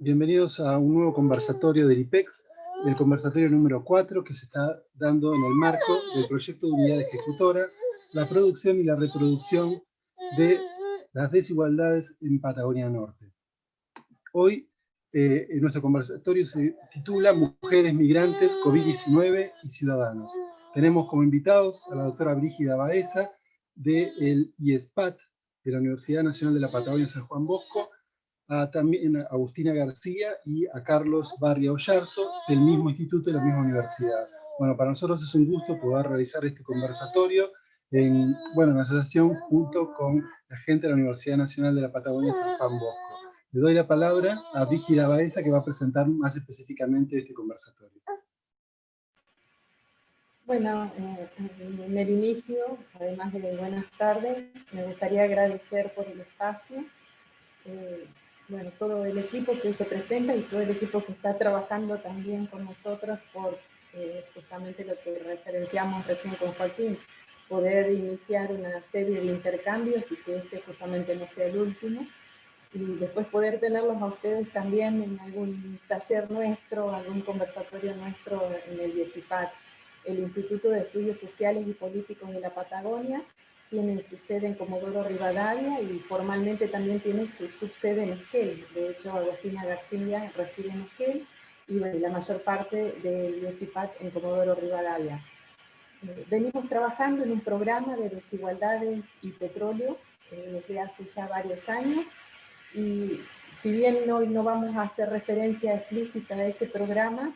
Bienvenidos a un nuevo conversatorio del IPEX, el conversatorio número 4 que se está dando en el marco del proyecto de unidad ejecutora, la producción y la reproducción de las desigualdades en Patagonia Norte. Hoy nuestro conversatorio se titula Mujeres Migrantes, COVID-19 y Ciudadanos. Tenemos como invitados a la doctora Brígida Baeza del IESPAT, de la Universidad Nacional de la Patagonia San Juan Bosco, también a Agustina García y a Carlos Barria Ollarzo, del mismo instituto y de la misma universidad. Bueno, para nosotros es un gusto poder realizar este conversatorio en asociación junto con la gente de la Universidad Nacional de la Patagonia San Juan Bosco. Le doy la palabra a Brígida Baeza, que va a presentar más específicamente este conversatorio. Bueno, en el inicio, además de buenas tardes, me gustaría agradecer por el espacio, todo el equipo que se presenta y todo el equipo que está trabajando también con nosotros por justamente lo que referenciamos recién con Joaquín, poder iniciar una serie de intercambios y que este justamente no sea el último, y después poder tenerlos a ustedes también en algún taller nuestro, algún conversatorio nuestro en el IESPAT. El Instituto de Estudios Sociales y Políticos de la Patagonia tiene su sede en Comodoro Rivadavia y formalmente también tiene su subsede en Esquel. De hecho, Agustina García reside en Esquel y la mayor parte del IESPAT en Comodoro Rivadavia. Venimos trabajando en un programa de desigualdades y petróleo desde hace ya varios años, y si bien hoy no vamos a hacer referencia explícita a ese programa,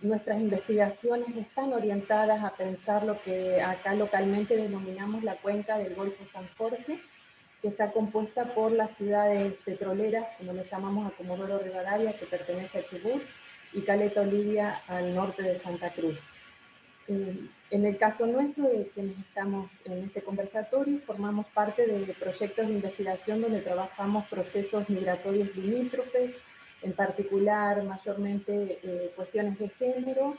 nuestras investigaciones están orientadas a pensar lo que acá localmente denominamos la cuenca del Golfo San Jorge, que está compuesta por las ciudades petroleras, como le llamamos a Comodoro Rivadavia, que pertenece a Chubut, y Caleta Olivia al norte de Santa Cruz. En el caso nuestro, de quienes estamos en este conversatorio, formamos parte de proyectos de investigación donde trabajamos procesos migratorios limítrofes, en particular mayormente cuestiones de género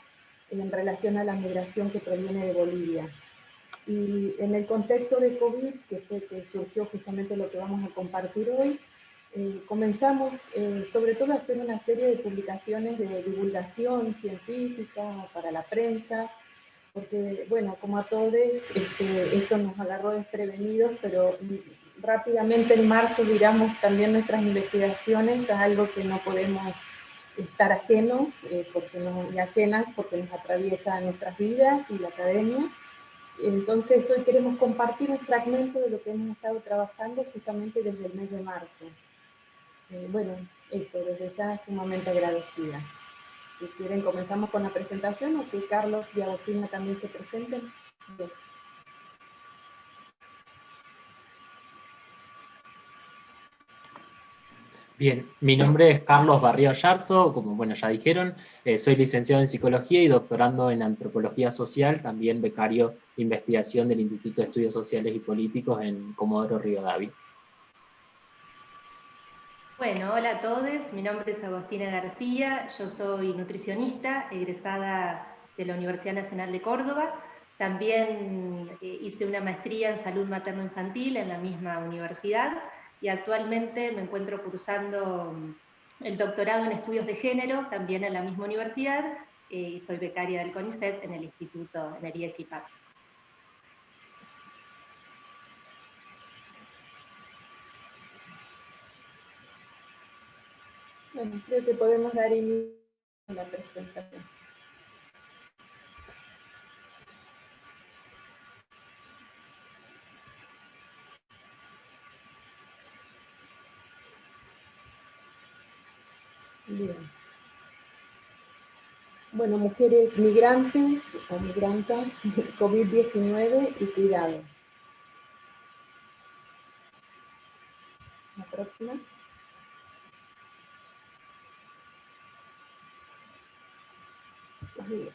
en relación a la migración que proviene de Bolivia. Y en el contexto de COVID, que fue que surgió justamente lo que vamos a compartir hoy, comenzamos sobre todo a hacer una serie de publicaciones de divulgación científica para la prensa, porque, bueno, como a todos, esto nos agarró desprevenidos, pero rápidamente en marzo viramos también nuestras investigaciones a algo que no podemos estar ajenos, y ajenas porque nos atraviesa nuestras vidas y la academia. Entonces hoy queremos compartir un fragmento de lo que hemos estado trabajando justamente desde el mes de marzo. Eso, desde ya sumamente agradecida. Si quieren, comenzamos con la presentación o que Carlos y Agustina también se presenten. Bien, mi nombre es Carlos Barria Ollarzo, como ya dijeron, soy licenciado en Psicología y doctorando en Antropología Social, también becario de investigación del Instituto de Estudios Sociales y Políticos en Comodoro Rivadavia. Bueno, hola a todos, mi nombre es Agustina García, yo soy nutricionista, egresada de la Universidad Nacional de Córdoba. También hice una maestría en salud materno-infantil en la misma universidad y actualmente me encuentro cursando el doctorado en estudios de género, también en la misma universidad, y soy becaria del CONICET en el instituto, en el IESPAT. Bueno, creo que podemos dar inicio a la presentación. Bien. Bueno, mujeres migrantes o migrantas, COVID-19 y cuidados. La próxima.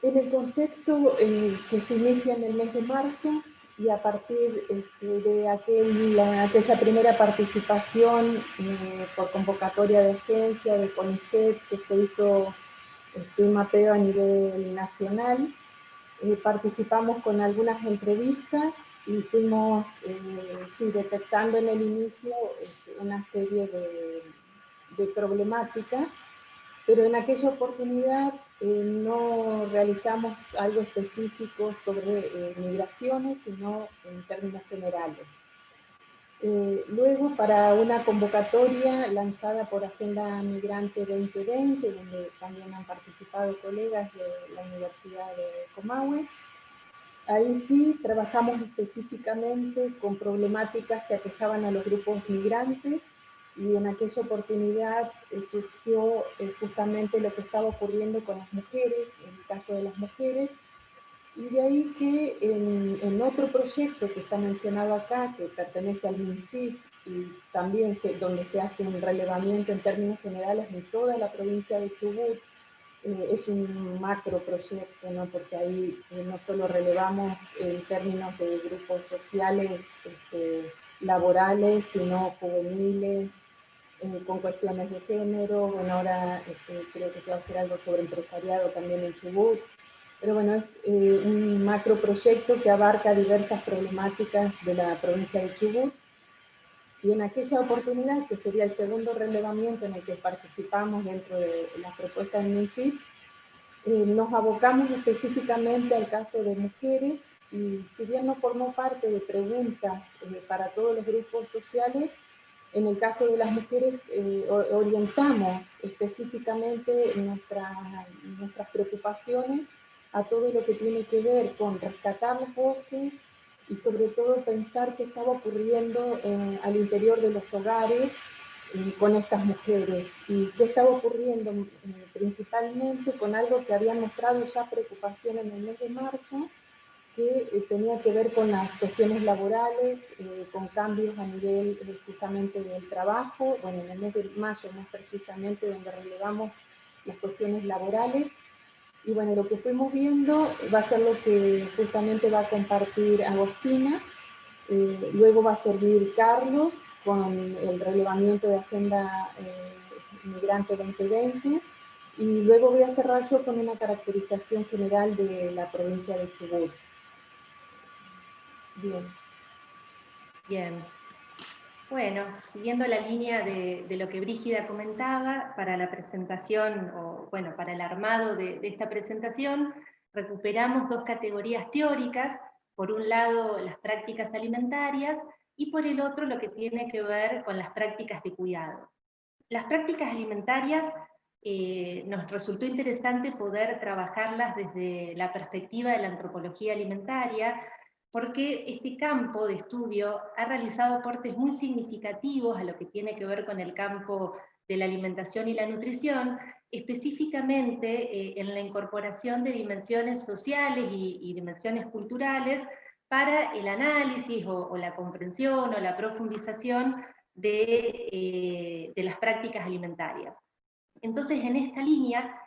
En el contexto que se inicia en el mes de marzo y a partir de aquella primera participación por convocatoria de agencia de CONICET que se hizo un mapeo a nivel nacional, participamos con algunas entrevistas y fuimos detectando en el inicio una serie de problemáticas, pero en aquella oportunidad no realizamos algo específico sobre migraciones, sino en términos generales. Luego, para una convocatoria lanzada por Agenda Migrante 2020, donde también han participado colegas de la Universidad de Comahue, ahí sí trabajamos específicamente con problemáticas que aquejaban a los grupos migrantes, y en aquella oportunidad surgió justamente lo que estaba ocurriendo con las mujeres, en el caso de las mujeres, y de ahí que en otro proyecto que está mencionado acá, que pertenece al MINCIP, y también donde se hace un relevamiento en términos generales en toda la provincia de Chubut, es un macro proyecto, ¿no? Porque ahí no solo relevamos en términos de grupos sociales, laborales, sino juveniles, con cuestiones de género. Bueno, ahora creo que se va a hacer algo sobre empresariado también en Chubut. Pero bueno, es un macro proyecto que abarca diversas problemáticas de la provincia de Chubut. Y en aquella oportunidad, que sería el segundo relevamiento en el que participamos dentro de la propuesta del MINCIP, nos abocamos específicamente al caso de mujeres, y si bien no formó parte de preguntas para todos los grupos sociales, en el caso de las mujeres orientamos específicamente nuestras preocupaciones a todo lo que tiene que ver con rescatar las voces y sobre todo pensar qué estaba ocurriendo al interior de los hogares con estas mujeres, y qué estaba ocurriendo principalmente con algo que habían mostrado ya preocupación en el mes de marzo, que tenía que ver con las cuestiones laborales, con cambios a nivel justamente del trabajo. Bueno, en el mes de mayo más precisamente, donde relevamos las cuestiones laborales. Y bueno, lo que fuimos viendo va a ser lo que justamente va a compartir Agostina. Luego va a servir Carlos con el relevamiento de Agenda Migrante 2020, y luego voy a cerrar yo con una caracterización general de la provincia de Chubut. Bien. Bien. Bueno, siguiendo la línea de lo que Brígida comentaba, para la presentación, o bueno, para el armado de esta presentación, recuperamos dos categorías teóricas: por un lado las prácticas alimentarias, y por el otro lo que tiene que ver con las prácticas de cuidado. Las prácticas alimentarias nos resultó interesante poder trabajarlas desde la perspectiva de la antropología alimentaria, porque este campo de estudio ha realizado aportes muy significativos a lo que tiene que ver con el campo de la alimentación y la nutrición, específicamente en la incorporación de dimensiones sociales y dimensiones culturales para el análisis o la comprensión o la profundización de las prácticas alimentarias. Entonces, en esta línea,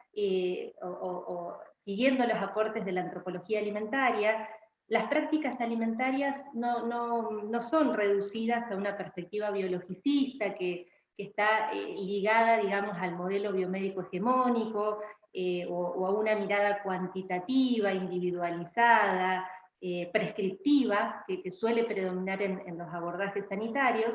siguiendo los aportes de la antropología alimentaria, las prácticas alimentarias no son reducidas a una perspectiva biologicista que está ligada, digamos, al modelo biomédico hegemónico, o a una mirada cuantitativa, individualizada, prescriptiva, que suele predominar en los abordajes sanitarios,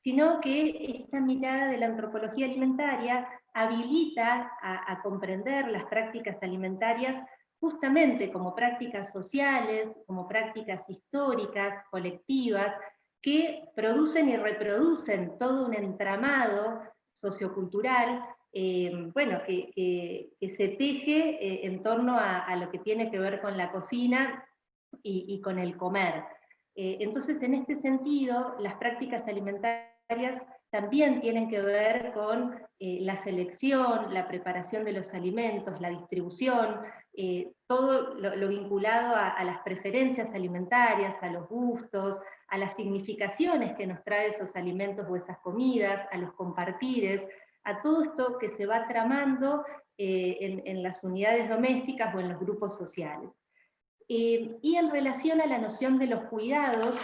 sino que esta mirada de la antropología alimentaria habilita a comprender las prácticas alimentarias justamente como prácticas sociales, como prácticas históricas, colectivas, que producen y reproducen todo un entramado sociocultural, bueno, que se teje en torno a lo que tiene que ver con la cocina y con el comer. Entonces, en este sentido, las prácticas alimentarias también tienen que ver con la selección, la preparación de los alimentos, la distribución, todo lo vinculado a las preferencias alimentarias, a los gustos, a las significaciones que nos trae esos alimentos o esas comidas, a los compartires, a todo esto que se va tramando en las unidades domésticas o en los grupos sociales. Y en relación a la noción de los cuidados,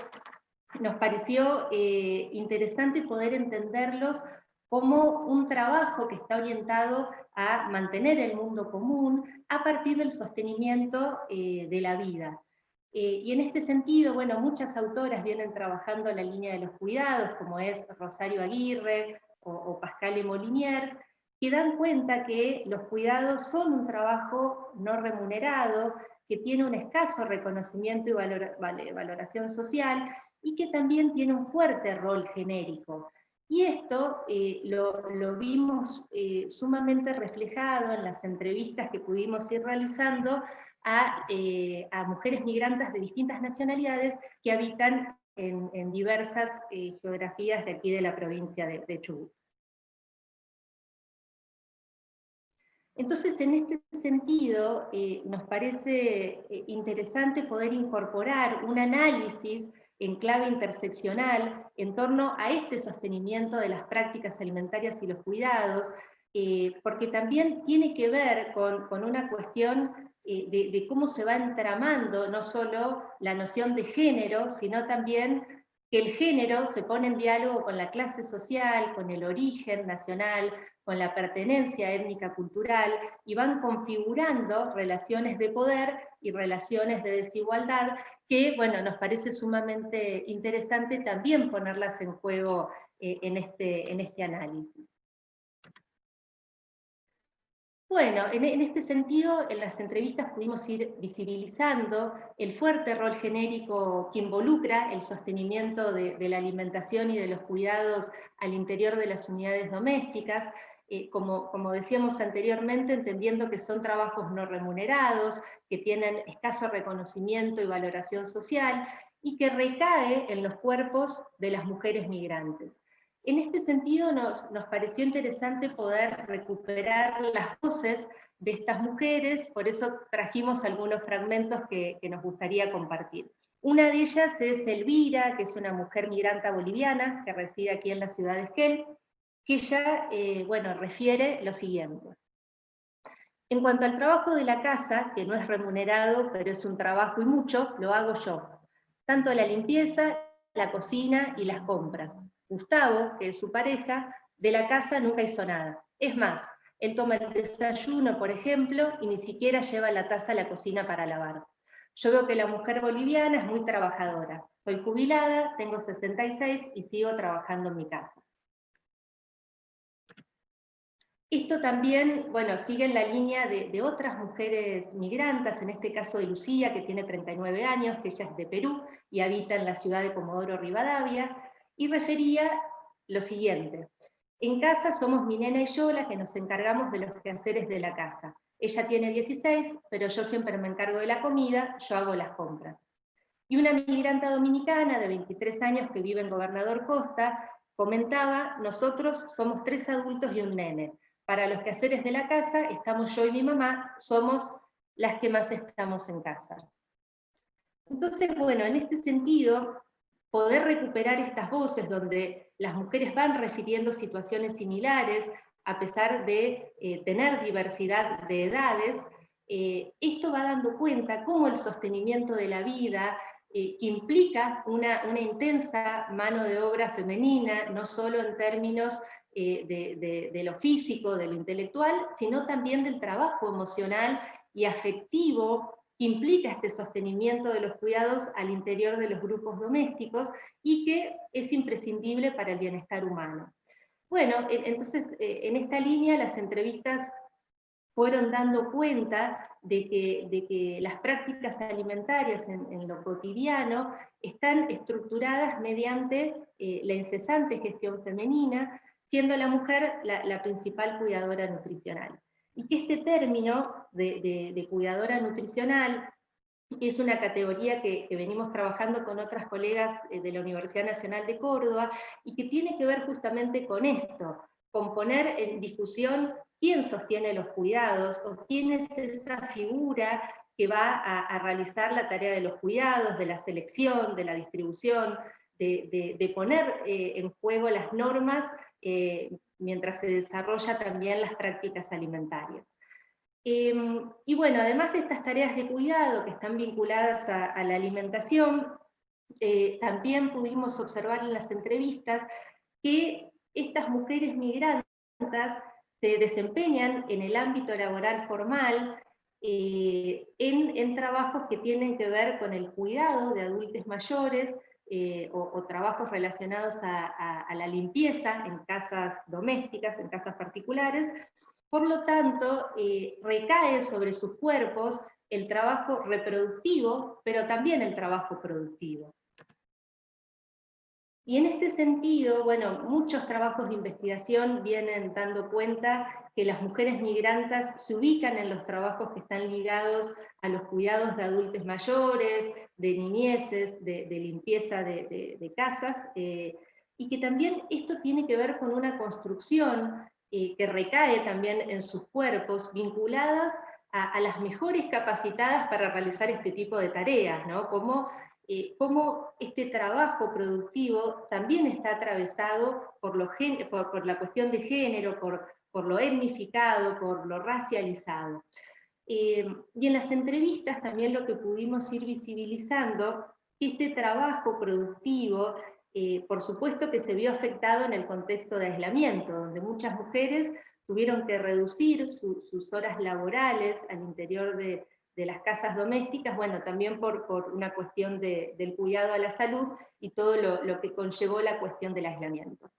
nos pareció interesante poder entenderlos como un trabajo que está orientado a mantener el mundo común a partir del sostenimiento de la vida. Y en este sentido, bueno, muchas autoras vienen trabajando la línea de los cuidados, como es Rosario Aguirre, o Pascal Molinier, que dan cuenta que los cuidados son un trabajo no remunerado, que tiene un escaso reconocimiento y valoración social, y que también tiene un fuerte rol genérico. Y esto lo vimos sumamente reflejado en las entrevistas que pudimos ir realizando a mujeres migrantes de distintas nacionalidades que habitan en diversas geografías de aquí de la provincia de Chubut. Entonces, en este sentido, nos parece interesante poder incorporar un análisis en clave interseccional en torno a este sostenimiento de las prácticas alimentarias y los cuidados, porque también tiene que ver con una cuestión de cómo se va entramando no solo la noción de género, sino también que el género se pone en diálogo con la clase social, con el origen nacional, con la pertenencia étnica cultural, y van configurando relaciones de poder y relaciones de desigualdad que, bueno, nos parece sumamente interesante también ponerlas en juego en este análisis. Bueno, en este sentido, en las entrevistas pudimos ir visibilizando el fuerte rol genérico que involucra el sostenimiento de la alimentación y de los cuidados al interior de las unidades domésticas, como decíamos anteriormente, entendiendo que son trabajos no remunerados, que tienen escaso reconocimiento y valoración social, y que recae en los cuerpos de las mujeres migrantes. En este sentido nos pareció interesante poder recuperar las voces de estas mujeres, por eso trajimos algunos fragmentos que nos gustaría compartir. Una de ellas es Elvira, que es una mujer migrante boliviana que reside aquí en la ciudad de Esquel, que ella refiere lo siguiente. En cuanto al trabajo de la casa, que no es remunerado, pero es un trabajo y mucho, lo hago yo. Tanto la limpieza, la cocina y las compras. Gustavo, que es su pareja, de la casa nunca hizo nada. Es más, él toma el desayuno, por ejemplo, y ni siquiera lleva la taza a la cocina para lavar. Yo veo que la mujer boliviana es muy trabajadora. Soy jubilada, tengo 66 y sigo trabajando en mi casa. Esto también, sigue en la línea de otras mujeres migrantes, en este caso de Lucía, que tiene 39 años, que ella es de Perú y habita en la ciudad de Comodoro Rivadavia, y refería lo siguiente: en casa somos mi nena y yo las que nos encargamos de los quehaceres de la casa. Ella tiene 16, pero yo siempre me encargo de la comida, yo hago las compras. Y una migrante dominicana de 23 años que vive en Gobernador Costa comentaba: nosotros somos 3 adultos y un nene. Para los quehaceres de la casa estamos yo y mi mamá, somos las que más estamos en casa. Entonces, en este sentido, poder recuperar estas voces donde las mujeres van refiriendo situaciones similares, a pesar de tener diversidad de edades, esto va dando cuenta cómo el sostenimiento de la vida, que implica una intensa mano de obra femenina, no solo en términos de lo físico, de lo intelectual, sino también del trabajo emocional y afectivo que implica este sostenimiento de los cuidados al interior de los grupos domésticos y que es imprescindible para el bienestar humano. Entonces, en esta línea las entrevistas fueron dando cuenta de que las prácticas alimentarias en lo cotidiano están estructuradas mediante la incesante gestión femenina, siendo la mujer la principal cuidadora nutricional. Y que este término de cuidadora nutricional es una categoría que venimos trabajando con otras colegas de la Universidad Nacional de Córdoba, y que tiene que ver justamente con esto, con poner en discusión quién sostiene los cuidados, o quién es esa figura que va a realizar la tarea de los cuidados, de la selección, de la distribución, de poner en juego las normas mientras se desarrolla también las prácticas alimentarias. Además de estas tareas de cuidado que están vinculadas a la alimentación, también pudimos observar en las entrevistas que estas mujeres migrantes se desempeñan en el ámbito laboral formal, en trabajos que tienen que ver con el cuidado de adultos mayores, o trabajos relacionados a la limpieza en casas domésticas, en casas particulares. Por lo tanto, recae sobre sus cuerpos el trabajo reproductivo, pero también el trabajo productivo. Y en este sentido, bueno, muchos trabajos de investigación vienen dando cuenta que las mujeres migrantes se ubican en los trabajos que están ligados a los cuidados de adultos mayores, de niñeces, de limpieza de casas, y que también esto tiene que ver con una construcción que recae también en sus cuerpos, vinculadas a las mejores capacitadas para realizar este tipo de tareas, ¿no? Cómo este trabajo productivo también está atravesado por la cuestión de género, por lo etnificado, por lo racializado. Y en las entrevistas también lo que pudimos ir visibilizando, este trabajo productivo, por supuesto que se vio afectado en el contexto de aislamiento, donde muchas mujeres tuvieron que reducir sus horas laborales al interior de las casas domésticas, bueno, también por una cuestión del cuidado a la salud y todo lo que conllevó la cuestión del aislamiento.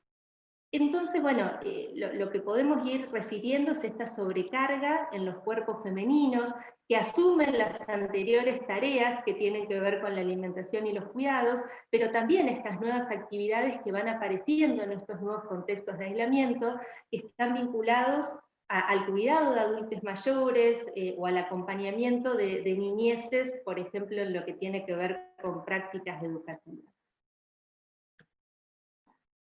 Entonces, bueno, lo que podemos ir refiriendo es esta sobrecarga en los cuerpos femeninos que asumen las anteriores tareas que tienen que ver con la alimentación y los cuidados, pero también estas nuevas actividades que van apareciendo en estos nuevos contextos de aislamiento, que están vinculados al cuidado de adultos mayores o al acompañamiento de niñeces, por ejemplo, en lo que tiene que ver con prácticas educativas.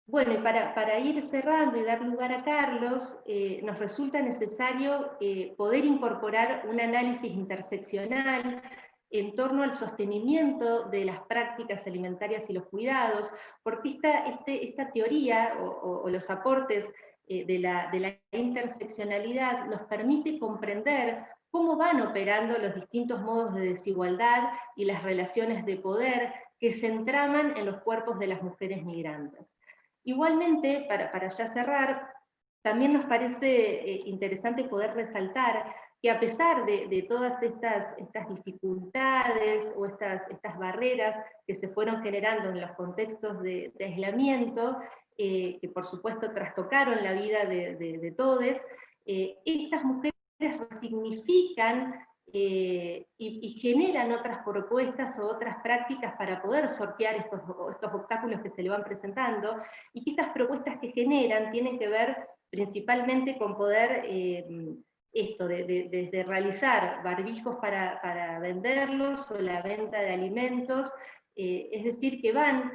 Bueno, y para ir cerrando y dar lugar a Carlos, nos resulta necesario poder incorporar un análisis interseccional en torno al sostenimiento de las prácticas alimentarias y los cuidados, porque esta teoría o los aportes de la interseccionalidad nos permite comprender cómo van operando los distintos modos de desigualdad y las relaciones de poder que se entraman en los cuerpos de las mujeres migrantes. Igualmente, para ya cerrar, también nos parece interesante poder resaltar que a pesar de todas estas dificultades o estas barreras que se fueron generando en los contextos de aislamiento, que por supuesto trastocaron la vida de todos, estas mujeres resignifican y generan otras propuestas o otras prácticas para poder sortear estos obstáculos que se le van presentando, y que estas propuestas que generan tienen que ver principalmente con poder desde realizar barbijos para venderlos, o la venta de alimentos, es decir, que van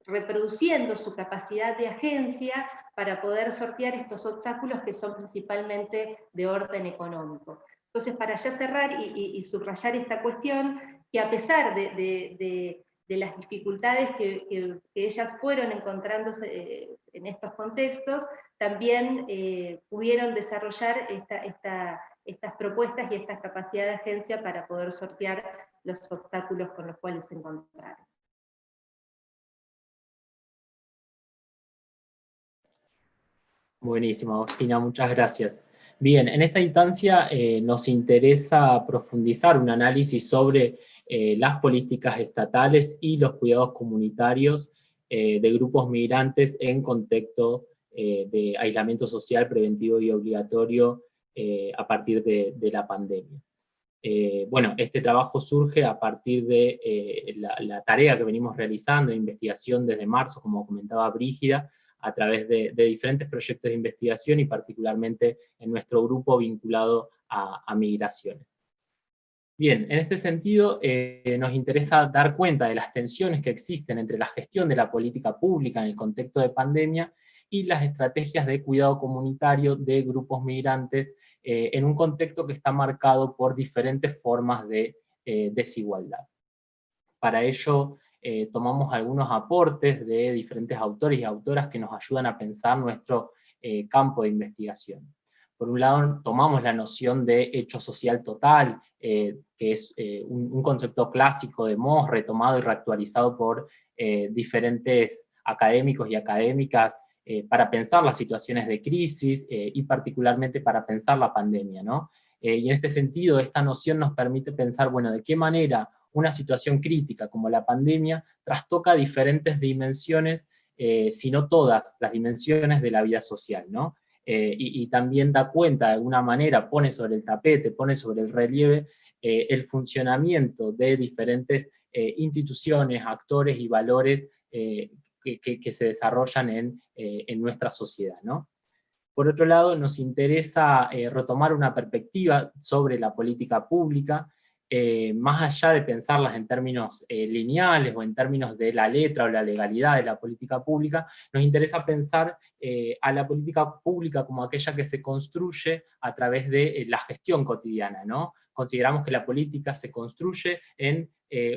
reproduciendo su capacidad de agencia para poder sortear estos obstáculos que son principalmente de orden económico. Entonces, para ya cerrar y subrayar esta cuestión, que a pesar de las dificultades que ellas fueron encontrándose en estos contextos, también pudieron desarrollar estas propuestas y esta capacidad de agencia para poder sortear los obstáculos con los cuales se encontraron. Buenísimo, Agostina, muchas gracias. Bien, en esta instancia nos interesa profundizar un análisis sobre las políticas estatales y los cuidados comunitarios de grupos migrantes en contexto de aislamiento social preventivo y obligatorio a partir de la pandemia. Bueno, este trabajo surge a partir de la tarea que venimos realizando de investigación desde marzo, como comentaba Brígida, a través de diferentes proyectos de investigación y particularmente en nuestro grupo vinculado a migraciones. Bien, en este sentido nos interesa dar cuenta de las tensiones que existen entre la gestión de la política pública en el contexto de pandemia y las estrategias de cuidado comunitario de grupos migrantes en un contexto que está marcado por diferentes formas de desigualdad. Para ello tomamos algunos aportes de diferentes autores y autoras que nos ayudan a pensar nuestro campo de investigación. Por un lado, tomamos la noción de hecho social total, que es un concepto clásico de Moss, retomado y reactualizado por diferentes académicos y académicas para pensar las situaciones de crisis y particularmente para pensar la pandemia, ¿no? Y en este sentido, esta noción nos permite pensar, bueno, de qué manera una situación crítica como la pandemia trastoca diferentes dimensiones, si no todas las dimensiones de la vida social, ¿no? Y también da cuenta, de alguna manera, pone sobre el tapete, pone sobre el relieve el funcionamiento de diferentes instituciones, actores y valores que se desarrollan en nuestra sociedad, ¿no? Por otro lado, nos interesa retomar una perspectiva sobre la política pública, más allá de pensarlas en términos lineales o en términos de la letra o la legalidad de la política pública, nos interesa pensar a la política pública como aquella que se construye a través de la gestión cotidiana, ¿no? Consideramos que la política se construye en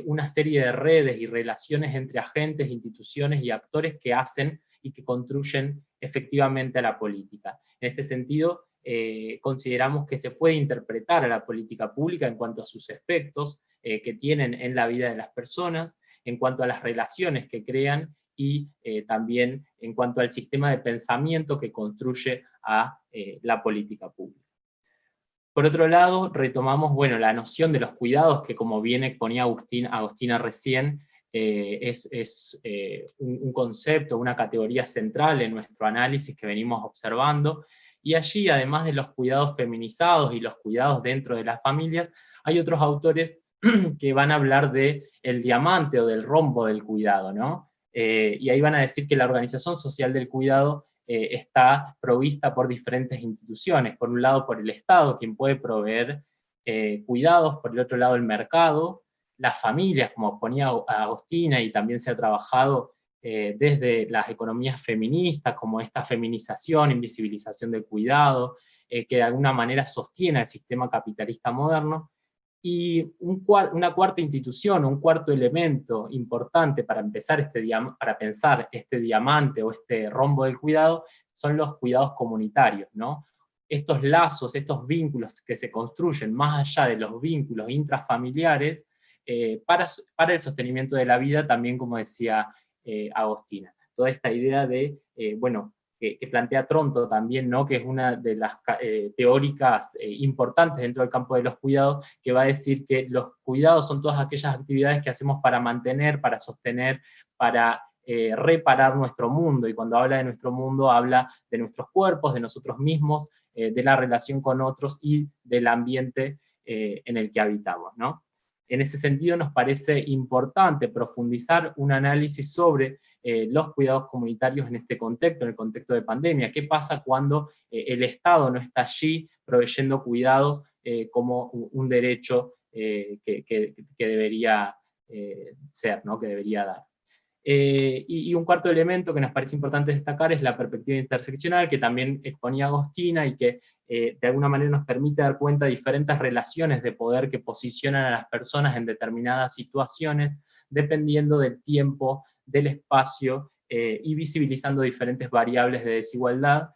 una serie de redes y relaciones entre agentes, instituciones y actores que hacen y que construyen efectivamente a la política. En este sentido, consideramos que se puede interpretar a la política pública en cuanto a sus efectos que tienen en la vida de las personas, en cuanto a las relaciones que crean y también en cuanto al sistema de pensamiento que construye a la política pública. Por otro lado, retomamos, bueno, la noción de los cuidados, que como bien exponía Agostina recién, es un concepto, una categoría central en nuestro análisis que venimos observando, y allí, además de los cuidados feminizados y los cuidados dentro de las familias, hay otros autores que van a hablar de el diamante o del rombo del cuidado, ¿no? Y ahí van a decir que la organización social del cuidado está provista por diferentes instituciones, por un lado por el Estado, quien puede proveer cuidados, por el otro lado el mercado, las familias, como ponía Agostina, y también se ha trabajado desde las economías feministas, como esta feminización, invisibilización del cuidado, que de alguna manera sostiene el sistema capitalista moderno, y una cuarta institución, un cuarto elemento importante para pensar este diamante o este rombo del cuidado, son los cuidados comunitarios, ¿no? Estos lazos, estos vínculos que se construyen más allá de los vínculos intrafamiliares, para el sostenimiento de la vida, también como decía Agostina. Toda esta idea de, bueno, que plantea Tronto también, ¿no? Que es una de las teóricas importantes dentro del campo de los cuidados, que va a decir que los cuidados son todas aquellas actividades que hacemos para mantener, para sostener, para reparar nuestro mundo, y cuando habla de nuestro mundo habla de nuestros cuerpos, de nosotros mismos, de la relación con otros y del ambiente en el que habitamos, ¿no? En ese sentido nos parece importante profundizar un análisis sobre los cuidados comunitarios en este contexto, en el contexto de pandemia. ¿Qué pasa cuando el Estado no está allí proveyendo cuidados como un derecho que debería ser, ¿no? Que debería dar? Y un cuarto elemento que nos parece importante destacar es la perspectiva interseccional, que también exponía Agostina, y que de alguna manera nos permite dar cuenta de diferentes relaciones de poder que posicionan a las personas en determinadas situaciones, dependiendo del tiempo, del espacio, y visibilizando diferentes variables de desigualdad,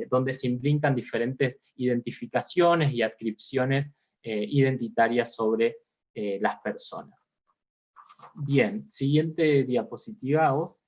donde se implican diferentes identificaciones y adscripciones identitarias sobre las personas. Bien, siguiente diapositiva, vos.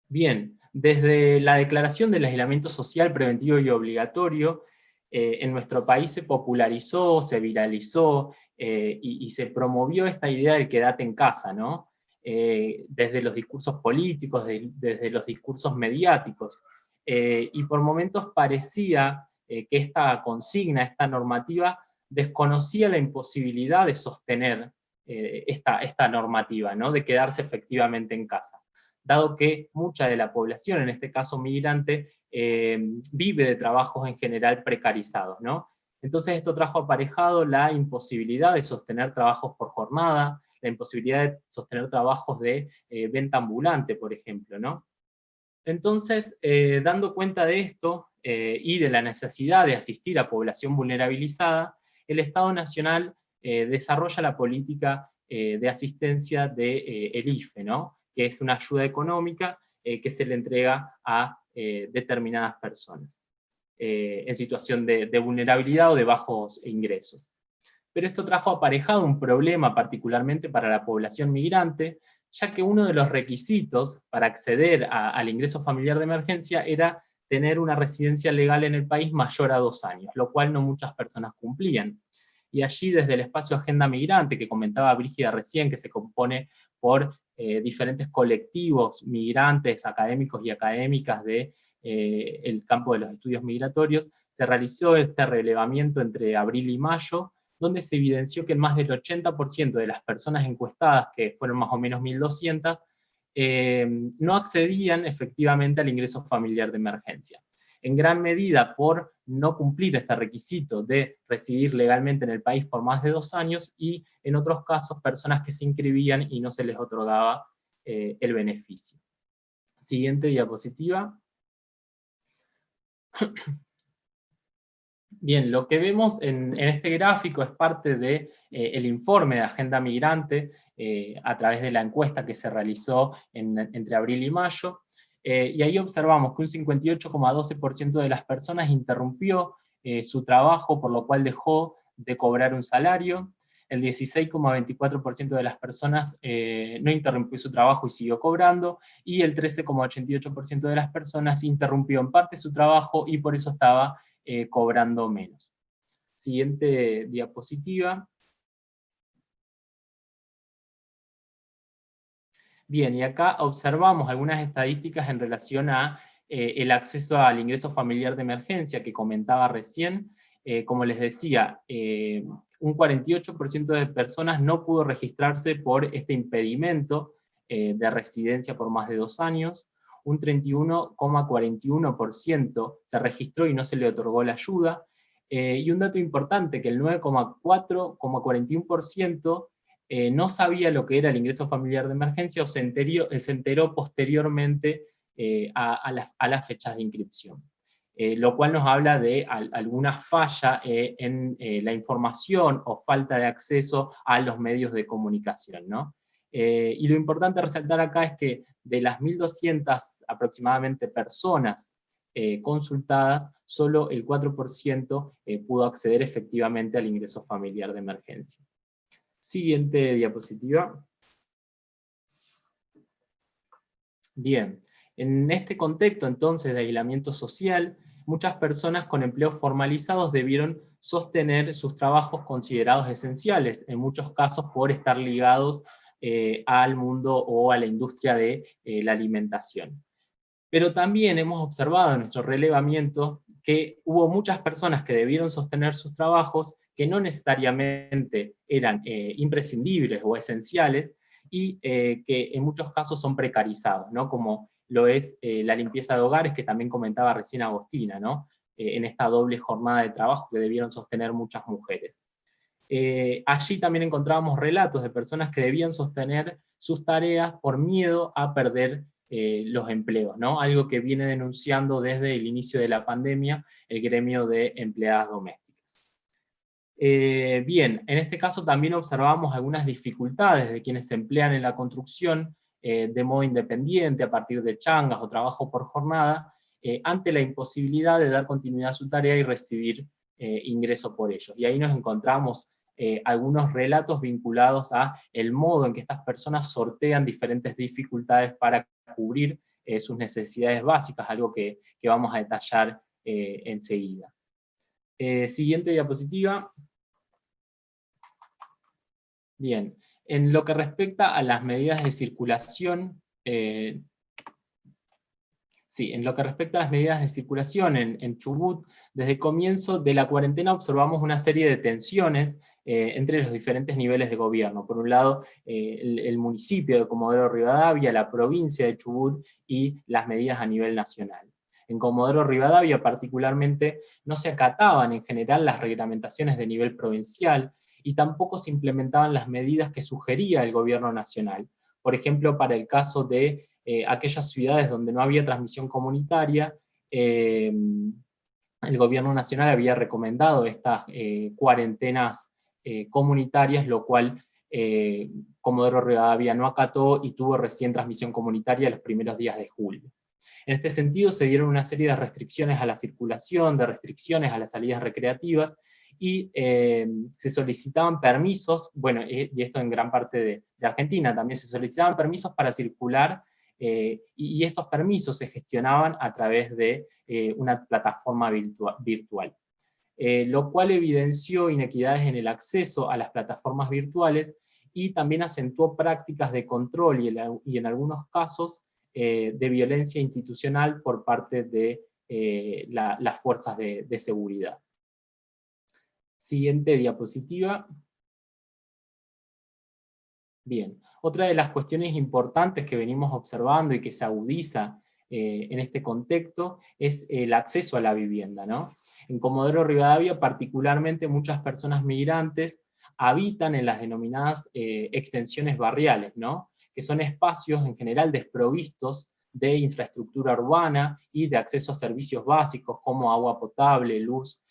Bien, desde la declaración del aislamiento social preventivo y obligatorio, en nuestro país se popularizó, se viralizó y se promovió esta idea del quédate en casa, ¿no? Desde los discursos políticos, desde los discursos mediáticos. Y por momentos parecía que esta consigna, esta normativa, desconocía la imposibilidad de sostener esta normativa, ¿no? De quedarse efectivamente en casa, dado que mucha de la población, en este caso migrante, vive de trabajos en general precarizados, ¿no? Entonces esto trajo aparejado la imposibilidad de sostener trabajos por jornada, la imposibilidad de sostener trabajos de venta ambulante, por ejemplo, ¿no? Entonces, dando cuenta de esto y de la necesidad de asistir a población vulnerabilizada, el Estado Nacional desarrolla la política de asistencia del IFE, ¿no? Que es una ayuda económica que se le entrega a determinadas personas en situación de vulnerabilidad o de bajos ingresos. Pero esto trajo aparejado un problema particularmente para la población migrante, ya que uno de los requisitos para acceder al ingreso familiar de emergencia era tener una residencia legal en el país mayor a 2 años, lo cual no muchas personas cumplían. y allí desde el espacio Agenda Migrante, que comentaba Brígida recién, que se compone por diferentes colectivos migrantes, académicos y académicas de el campo de los estudios migratorios, se realizó este relevamiento entre abril y mayo, donde se evidenció que más del 80% de las personas encuestadas, que fueron más o menos 1.200, no accedían efectivamente al ingreso familiar de emergencia. En gran medida por no cumplir este requisito de residir legalmente en el país por más de 2 años, y en otros casos personas que se inscribían y no se les otorgaba el beneficio. Siguiente diapositiva. Bien, lo que vemos en este gráfico es parte del informe de Agenda Migrante a través de la encuesta que se realizó entre abril y mayo, y ahí observamos que un 58,12% de las personas interrumpió su trabajo, por lo cual dejó de cobrar un salario. El 16,24% de las personas no interrumpió su trabajo y siguió cobrando, y el 13,88% de las personas interrumpió en parte su trabajo y por eso estaba cobrando menos. Siguiente diapositiva. Bien, y acá observamos algunas estadísticas en relación a el acceso al ingreso familiar de emergencia que comentaba recién. Como les decía, un 48% de personas no pudo registrarse por este impedimento de residencia por más de 2 años, un 31,41% se registró y no se le otorgó la ayuda, y un dato importante, que el 9,41% no sabía lo que era el ingreso familiar de emergencia o se enteró posteriormente a las fechas de inscripción. Lo cual nos habla de alguna falla en la información o falta de acceso a los medios de comunicación, ¿no? Y lo importante a resaltar acá es que de las 1.200 aproximadamente personas consultadas, solo el 4% pudo acceder efectivamente al ingreso familiar de emergencia. Siguiente diapositiva. Bien, en este contexto entonces de aislamiento social, muchas personas con empleos formalizados debieron sostener sus trabajos considerados esenciales, en muchos casos por estar ligados al mundo o a la industria de la alimentación. Pero también hemos observado en nuestro relevamiento que hubo muchas personas que debieron sostener sus trabajos que no necesariamente eran imprescindibles o esenciales, y que en muchos casos son precarizados, ¿no? Como lo es la limpieza de hogares, que también comentaba recién Agostina, ¿no? En esta doble jornada de trabajo que debieron sostener muchas mujeres. Allí también encontrábamos relatos de personas que debían sostener sus tareas por miedo a perder los empleos, ¿no? Algo que viene denunciando desde el inicio de la pandemia el gremio de empleadas domésticas. Bien, en este caso también observamos algunas dificultades de quienes se emplean en la construcción de modo independiente, a partir de changas o trabajo por jornada, ante la imposibilidad de dar continuidad a su tarea y recibir ingreso por ello. Y ahí nos encontramos algunos relatos vinculados a el modo en que estas personas sortean diferentes dificultades para cubrir sus necesidades básicas, algo que vamos a detallar enseguida. Siguiente diapositiva. Bien, en lo que respecta a las medidas de circulación, en Chubut, desde el comienzo de la cuarentena observamos una serie de tensiones entre los diferentes niveles de gobierno. Por un lado, el municipio de Comodoro Rivadavia, la provincia de Chubut y las medidas a nivel nacional. En Comodoro Rivadavia particularmente no se acataban en general las reglamentaciones de nivel provincial y tampoco se implementaban las medidas que sugería el gobierno nacional. Por ejemplo, para el caso de aquellas ciudades donde no había transmisión comunitaria, el gobierno nacional había recomendado estas cuarentenas comunitarias, lo cual Comodoro Rivadavia no acató y tuvo recién transmisión comunitaria los primeros días de julio. En este sentido se dieron una serie de restricciones a la circulación, de restricciones a las salidas recreativas, y se solicitaban permisos, bueno, y esto en gran parte de Argentina, también se solicitaban permisos para circular, y estos permisos se gestionaban a través de una plataforma virtual. lo cual evidenció inequidades en el acceso a las plataformas virtuales y también acentuó prácticas de control y en algunos casos de violencia institucional por parte de las fuerzas de seguridad. Siguiente diapositiva. Bien, otra de las cuestiones importantes que venimos observando y que se agudiza en este contexto es el acceso a la vivienda, ¿no? En Comodoro Rivadavia, particularmente, muchas personas migrantes habitan en las denominadas extensiones barriales, ¿no? Que son espacios en general desprovistos de infraestructura urbana y de acceso a servicios básicos como agua potable, luz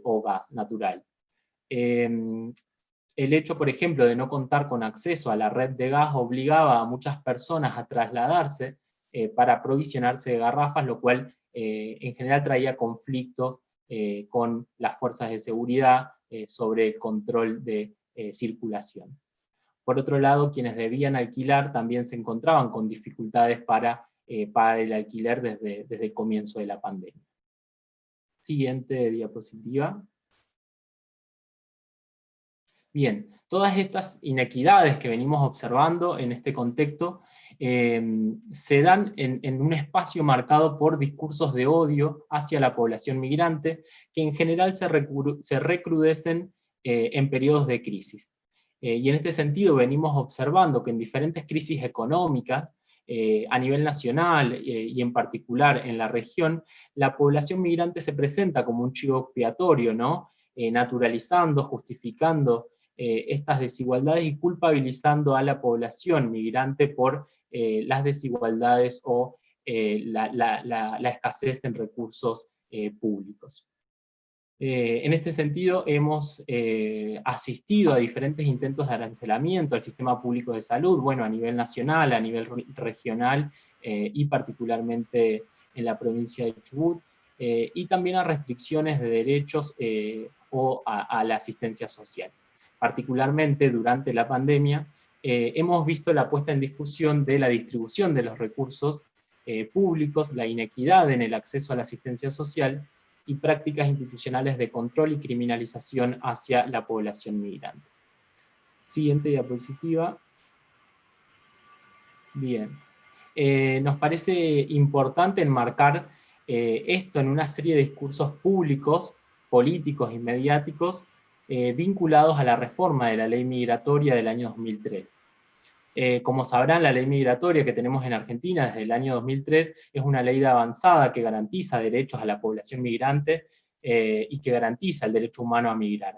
o gas natural. El hecho, por ejemplo, de no contar con acceso a la red de gas obligaba a muchas personas a trasladarse para aprovisionarse de garrafas, lo cual en general traía conflictos con las fuerzas de seguridad sobre el control de circulación. Por otro lado, quienes debían alquilar también se encontraban con dificultades para pagar el alquiler desde el comienzo de la pandemia. Siguiente diapositiva. Bien, todas estas inequidades que venimos observando en este contexto se dan en un espacio marcado por discursos de odio hacia la población migrante, que en general se recrudecen en periodos de crisis. Y en este sentido venimos observando que en diferentes crisis económicas, a nivel nacional y en particular en la región, la población migrante se presenta como un chivo expiatorio, ¿no? Naturalizando, justificando estas desigualdades y culpabilizando a la población migrante por las desigualdades o la escasez en recursos públicos. En este sentido, hemos asistido a diferentes intentos de arancelamiento al sistema público de salud, bueno, a nivel nacional, a nivel regional y particularmente en la provincia de Chubut, y también a restricciones de derechos o a la asistencia social. Particularmente durante la pandemia, hemos visto la puesta en discusión de la distribución de los recursos públicos, la inequidad en el acceso a la asistencia social y prácticas institucionales de control y criminalización hacia la población migrante. Siguiente diapositiva. Bien. Nos parece importante enmarcar esto en una serie de discursos públicos, políticos y mediáticos vinculados a la reforma de la ley migratoria del año 2003. Como sabrán, la ley migratoria que tenemos en Argentina desde el año 2003 es una ley de avanzada que garantiza derechos a la población migrante y que garantiza el derecho humano a migrar.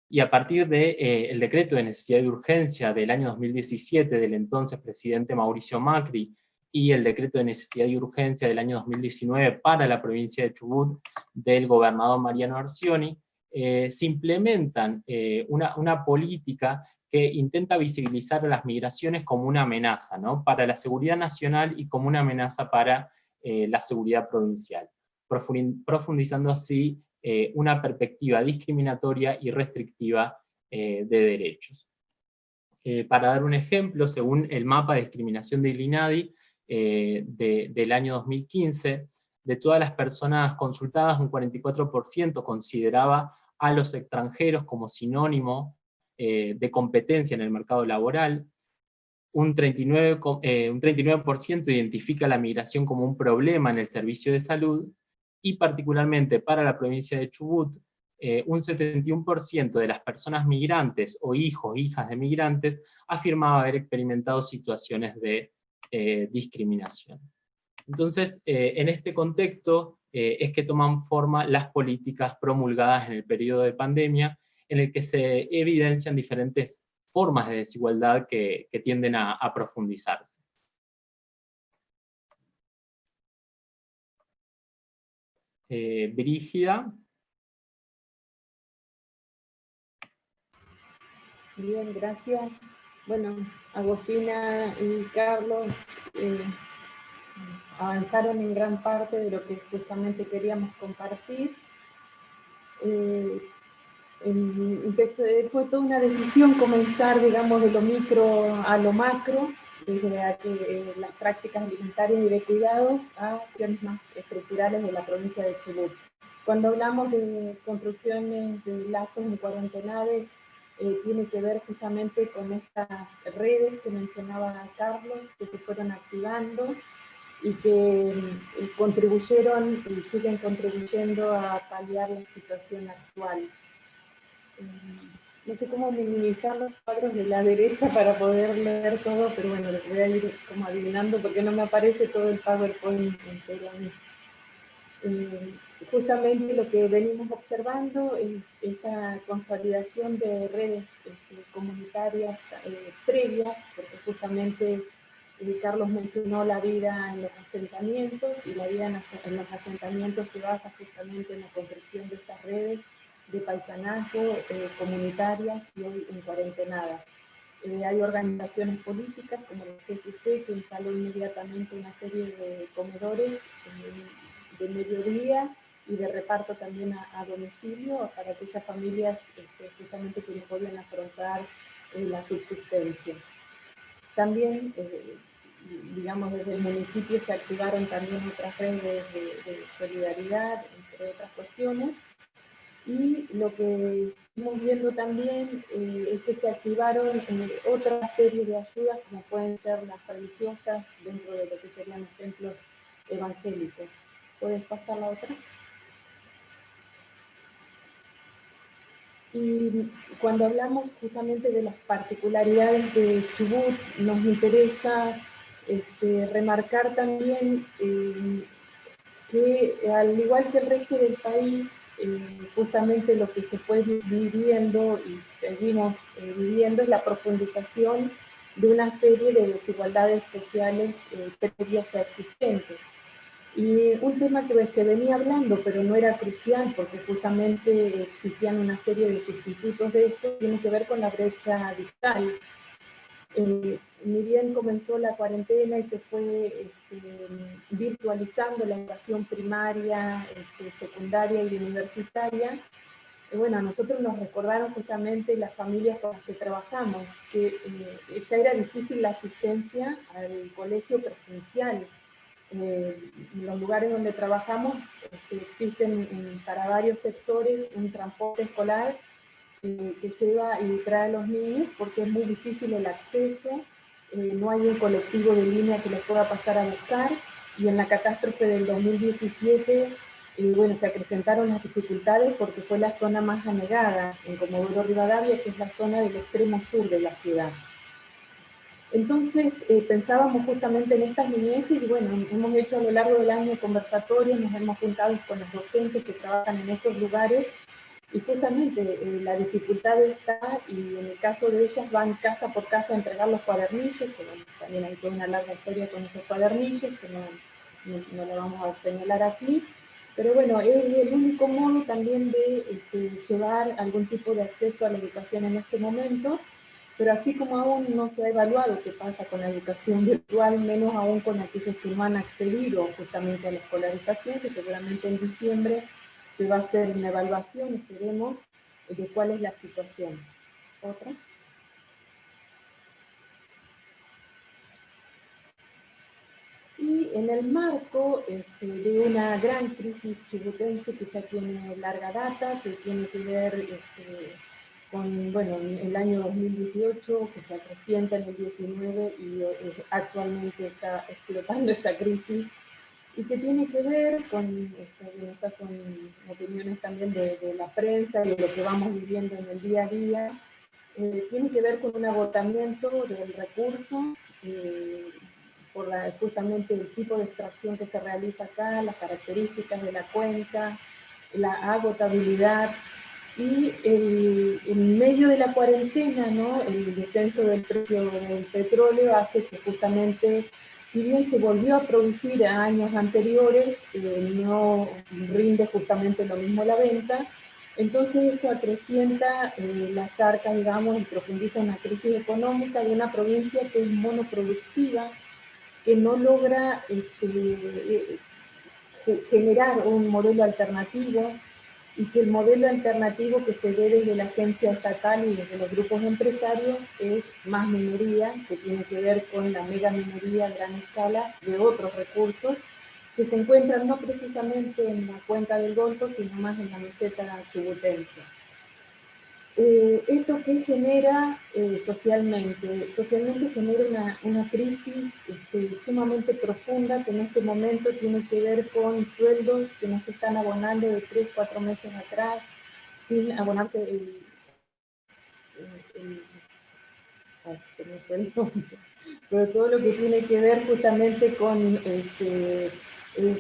Y a partir del decreto de necesidad y urgencia del año 2017 del entonces presidente Mauricio Macri y el decreto de necesidad y urgencia del año 2019 para la provincia de Chubut del gobernador Mariano Arcioni, se implementan una política que intenta visibilizar a las migraciones como una amenaza, ¿no? Para la seguridad nacional y como una amenaza para la seguridad provincial, profundizando así una perspectiva discriminatoria y restrictiva de derechos. Para dar un ejemplo, según el mapa de discriminación del INADI del año 2015, de todas las personas consultadas, un 44% consideraba a los extranjeros como sinónimo de competencia en el mercado laboral, un 39% identifica la migración como un problema en el servicio de salud, y particularmente para la provincia de Chubut, un 71% de las personas migrantes o hijos e hijas de migrantes afirmaba haber experimentado situaciones de discriminación. Entonces, en este contexto es que toman forma las políticas promulgadas en el periodo de pandemia, en el que se evidencian diferentes formas de desigualdad que tienden a profundizarse. Brígida. Bien, gracias. Bueno, Agostina y Carlos avanzaron en gran parte de lo que justamente queríamos compartir. Fue toda una decisión comenzar, digamos, de lo micro a lo macro, desde las prácticas alimentarias y de cuidados a acciones más estructurales de la provincia de Chubut. Cuando hablamos de construcciones de lazos en cuarentenades, tiene que ver justamente con estas redes que mencionaba Carlos, que se fueron activando y que contribuyeron y siguen contribuyendo a paliar la situación actual. No sé cómo minimizar los cuadros de la derecha para poder leer todo, pero bueno, les voy a ir como adivinando porque no me aparece todo el PowerPoint entero a mí. Justamente lo que venimos observando es esta consolidación de redes comunitarias previas, porque justamente Carlos mencionó la vida en los asentamientos, y la vida en los asentamientos se basa justamente en la construcción de estas redes de paisanazgo comunitarias y hoy en cuarentenadas. Hay organizaciones políticas como el CCC que instaló inmediatamente una serie de comedores de mediodía y de reparto también a domicilio para aquellas familias justamente que no podían afrontar la subsistencia. También, digamos, desde el municipio se activaron también otras redes de solidaridad, entre otras cuestiones, y lo que estamos viendo también es que se activaron otra serie de ayudas, como pueden ser las religiosas, dentro de lo que serían los templos evangélicos. ¿Puedes pasar la otra? Y cuando hablamos justamente de las particularidades de Chubut, nos interesa remarcar también que al igual que el resto del país, justamente lo que se fue viviendo y seguimos viviendo es la profundización de una serie de desigualdades sociales previas ya existentes. Y un tema que se venía hablando, pero no era crucial, porque justamente existían una serie de sustitutos de esto, tiene que ver con la brecha digital. Ni bien comenzó la cuarentena y se fue virtualizando la educación primaria, secundaria y universitaria, bueno, a nosotros nos recordaron justamente las familias con las que trabajamos, que ya era difícil la asistencia al colegio presencial. En los lugares donde trabajamos existen para varios sectores un transporte escolar que lleva y trae a los niños porque es muy difícil el acceso, no hay un colectivo de línea que los pueda pasar a buscar, y en la catástrofe del 2017 bueno, se acrecentaron las dificultades porque fue la zona más anegada en Comodoro Rivadavia, que es la zona del extremo sur de la ciudad. Entonces pensábamos justamente en estas niñeces y bueno, hemos hecho a lo largo del año conversatorios, nos hemos juntado con los docentes que trabajan en estos lugares y justamente la dificultad está, y en el caso de ellas van casa por casa a entregar los cuadernillos, que bueno, también hay toda una larga historia con esos cuadernillos que no la vamos a señalar aquí, pero bueno, es el único modo también de llevar algún tipo de acceso a la educación en este momento. Pero así como aún no se ha evaluado qué pasa con la educación virtual, menos aún con aquellos que no han accedido justamente a la escolarización, que seguramente en diciembre se va a hacer una evaluación, esperemos, de cuál es la situación. ¿Otra? Y en el marco de una gran crisis chubutense que ya tiene larga data, que tiene que ver con, bueno, el año 2018, que se acrecienta en el 19 y actualmente está explotando esta crisis, y que tiene que ver con, estas son opiniones también de la prensa y de lo que vamos viviendo en el día a día, tiene que ver con un agotamiento del recurso, por justamente el tipo de extracción que se realiza acá, las características de la cuenca, la agotabilidad, y en medio de la cuarentena, ¿no? El descenso del precio del petróleo hace que justamente, si bien se volvió a producir a años anteriores, no rinde justamente lo mismo la venta. Entonces esto acrecienta las arcas, digamos, y profundiza una crisis económica de una provincia que es monoproductiva, que no logra generar un modelo alternativo, y que el modelo alternativo que se ve desde la agencia estatal y desde los grupos empresarios es más minería, que tiene que ver con la mega minería a gran escala de otros recursos, que se encuentran no precisamente en la cuenca del Golfo, sino más en la meseta chubutense. ¿Esto qué genera socialmente? Socialmente genera una crisis sumamente profunda que en este momento tiene que ver con sueldos que no se están abonando de 3, 4 meses atrás, sin abonarse pero todo lo que tiene que ver justamente con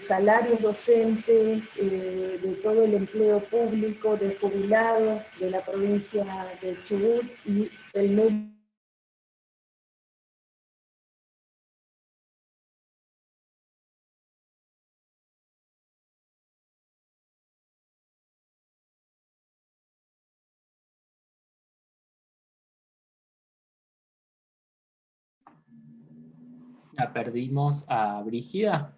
salarios docentes, de todo el empleo público, de jubilados de la provincia de Chubut y el medio. La perdimos a Brígida.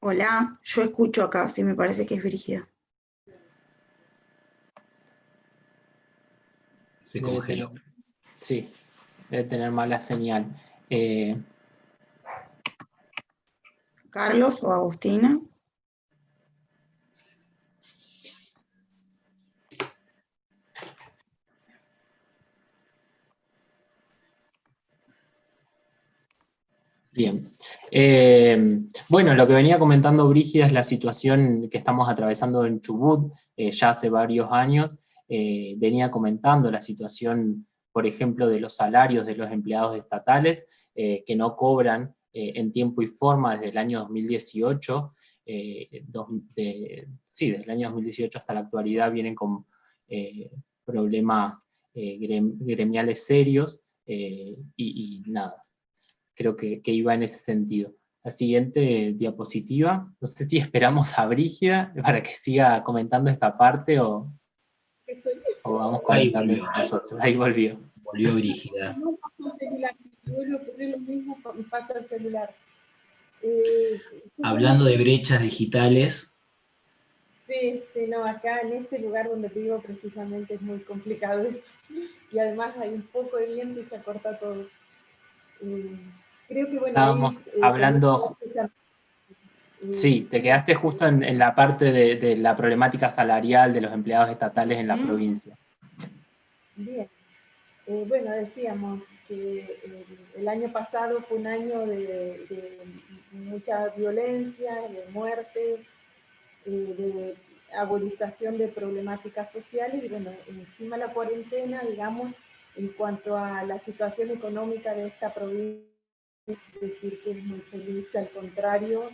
Hola, yo escucho acá, sí me parece que es Brígida. Se congeló. Sí, debe tener mala señal. ¿Carlos o Agustina? Bien. Bueno, lo que venía comentando Brígida es la situación que estamos atravesando en Chubut ya hace varios años. Venía comentando la situación, por ejemplo, de los salarios de los empleados estatales que no cobran en tiempo y forma desde el año 2018. Sí, desde el año 2018 hasta la actualidad vienen con problemas gremiales serios y nada. Creo que iba en ese sentido. La siguiente diapositiva, no sé si esperamos a Brígida para que siga comentando esta parte o vamos comentando nosotros. Ahí volvió. Volvió Brígida. No pasa el celular, vuelve a ocurrir lo mismo y pasa el celular. Hablando de brechas digitales. Sí, no, acá en este lugar donde vivo precisamente es muy complicado eso. Y además hay un poco de viento y se corta todo. Creo que bueno, Estábamos ahí, hablando... Sí, te quedaste justo en la parte de la problemática salarial de los empleados estatales en la provincia. Bien. Bueno, decíamos que el año pasado fue un año de mucha violencia, de muertes, de agudización de problemáticas sociales, y bueno, encima la cuarentena, digamos, en cuanto a la situación económica de esta provincia, es decir que es muy feliz, al contrario,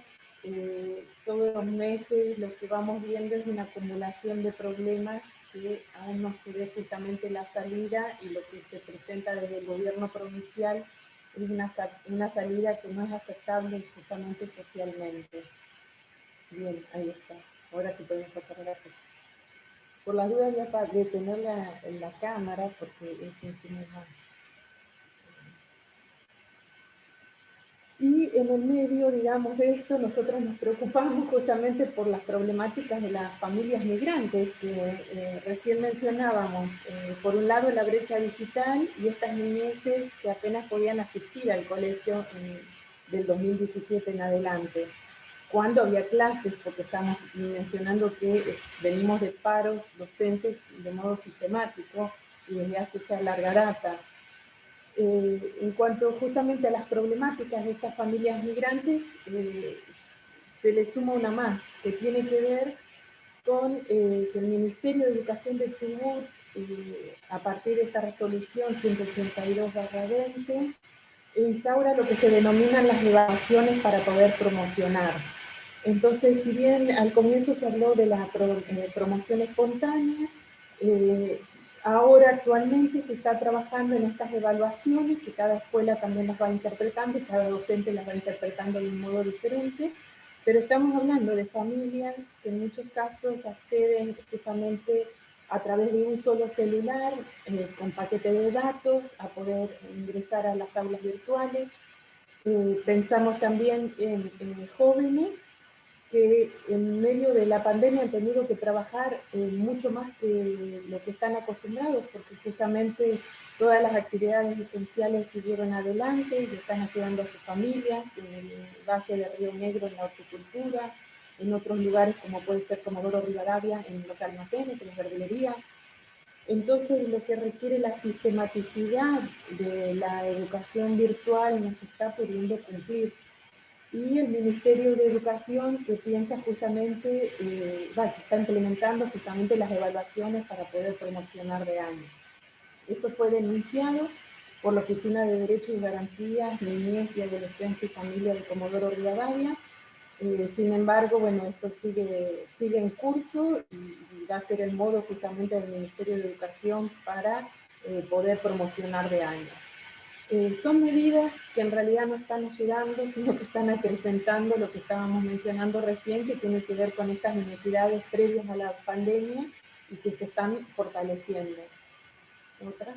todos los meses lo que vamos viendo es una acumulación de problemas que aún no se ve justamente la salida, y lo que se presenta desde el gobierno provincial es una salida que no es aceptable justamente socialmente. Bien, ahí está. Ahora sí podemos pasar a la próxima. Por las dudas ya para detener la cámara, porque es encima más. Y en el medio, digamos, de esto, nosotros nos preocupamos justamente por las problemáticas de las familias migrantes que recién mencionábamos. Por un lado, la brecha digital y estas niñeces que apenas podían asistir al colegio del 2017 en adelante, cuando había clases, porque estamos mencionando que venimos de paros docentes de modo sistemático y desde hace ya larga data. En cuanto justamente a las problemáticas de estas familias migrantes, se le suma una más, que tiene que ver con que el Ministerio de Educación de Chubut, a partir de esta resolución 182/20, instaura lo que se denominan las evaluaciones para poder promocionar. Entonces, si bien al comienzo se habló de la promoción espontánea, ahora actualmente se está trabajando en estas evaluaciones, que cada escuela también las va interpretando y cada docente las va interpretando de un modo diferente, pero estamos hablando de familias que en muchos casos acceden justamente a través de un solo celular, con paquete de datos, a poder ingresar a las aulas virtuales. Pensamos también en jóvenes que en medio de la pandemia han tenido que trabajar mucho más que lo que están acostumbrados, porque justamente Todas las actividades esenciales siguieron adelante y están ayudando a sus familias, en el Valle de Río Negro en la horticultura, en otros lugares como puede ser Comodoro Rivadavia, en los almacenes, en las verdulerías. Entonces, lo que requiere la sistematicidad de la educación virtual no se está pudiendo cumplir. Y el Ministerio de Educación que piensa justamente, que está implementando justamente las evaluaciones para poder promocionar de año. Esto fue denunciado por la Oficina de Derechos y Garantías, Niñez y Adolescencia y Familia de Comodoro Rivadavia. Sin embargo, bueno, esto sigue en curso y va a ser el modo justamente del Ministerio de Educación para poder promocionar de año. Son medidas que en realidad no están ayudando, sino que están acrecentando lo que estábamos mencionando recién, que tiene que ver con estas inequidades previas a la pandemia y que se están fortaleciendo. ¿Otra?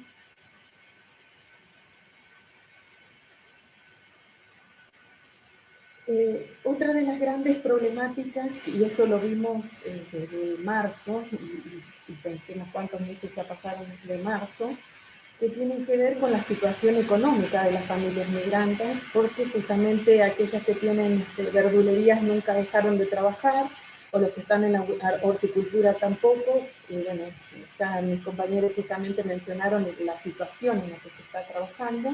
Otra de las grandes problemáticas, y esto lo vimos desde marzo, y pensé unos cuantos meses ya pasaron de marzo, que tienen que ver con la situación económica de las familias migrantes, porque justamente aquellas que tienen verdulerías nunca dejaron de trabajar, o los que están en la horticultura tampoco, y bueno, ya mis compañeros justamente mencionaron la situación en la que se está trabajando.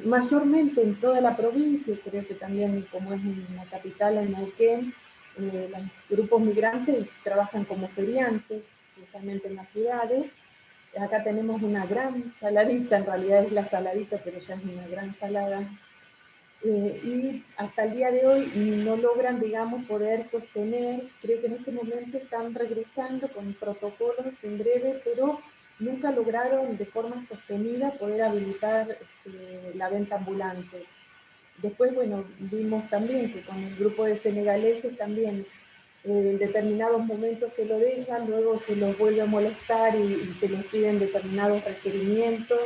Mayormente en toda la provincia, creo que también como es en la capital, en Neuquén, los grupos migrantes trabajan como feriantes, justamente en las ciudades. Acá tenemos una gran saladita, en realidad es la saladita, pero ya es una gran salada. Y hasta el día de hoy no logran, digamos, poder sostener, creo que en este momento están regresando con protocolos en breve, pero nunca lograron de forma sostenida poder habilitar la venta ambulante. Después, bueno, vimos también que con el grupo de senegaleses también en determinados momentos se lo dejan, luego se los vuelve a molestar y se les piden determinados requerimientos.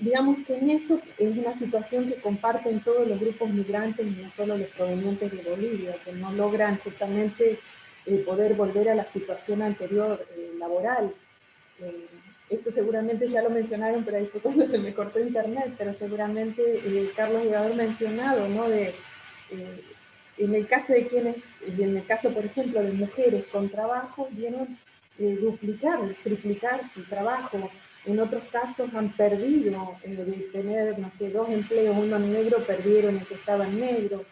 Digamos que en esto es una situación que comparten todos los grupos migrantes y no solo los provenientes de Bolivia, que no logran justamente poder volver a la situación anterior laboral. Esto seguramente ya lo mencionaron, pero ahí fue cuando se me cortó internet, pero seguramente Carlos debe haber mencionado, ¿no? En el caso de quienes, en el caso por ejemplo de mujeres con trabajo, vieron duplicar, triplicar su trabajo. En otros casos han perdido, de tener, no sé, 2 empleos, uno en negro, perdieron el que estaba en negro.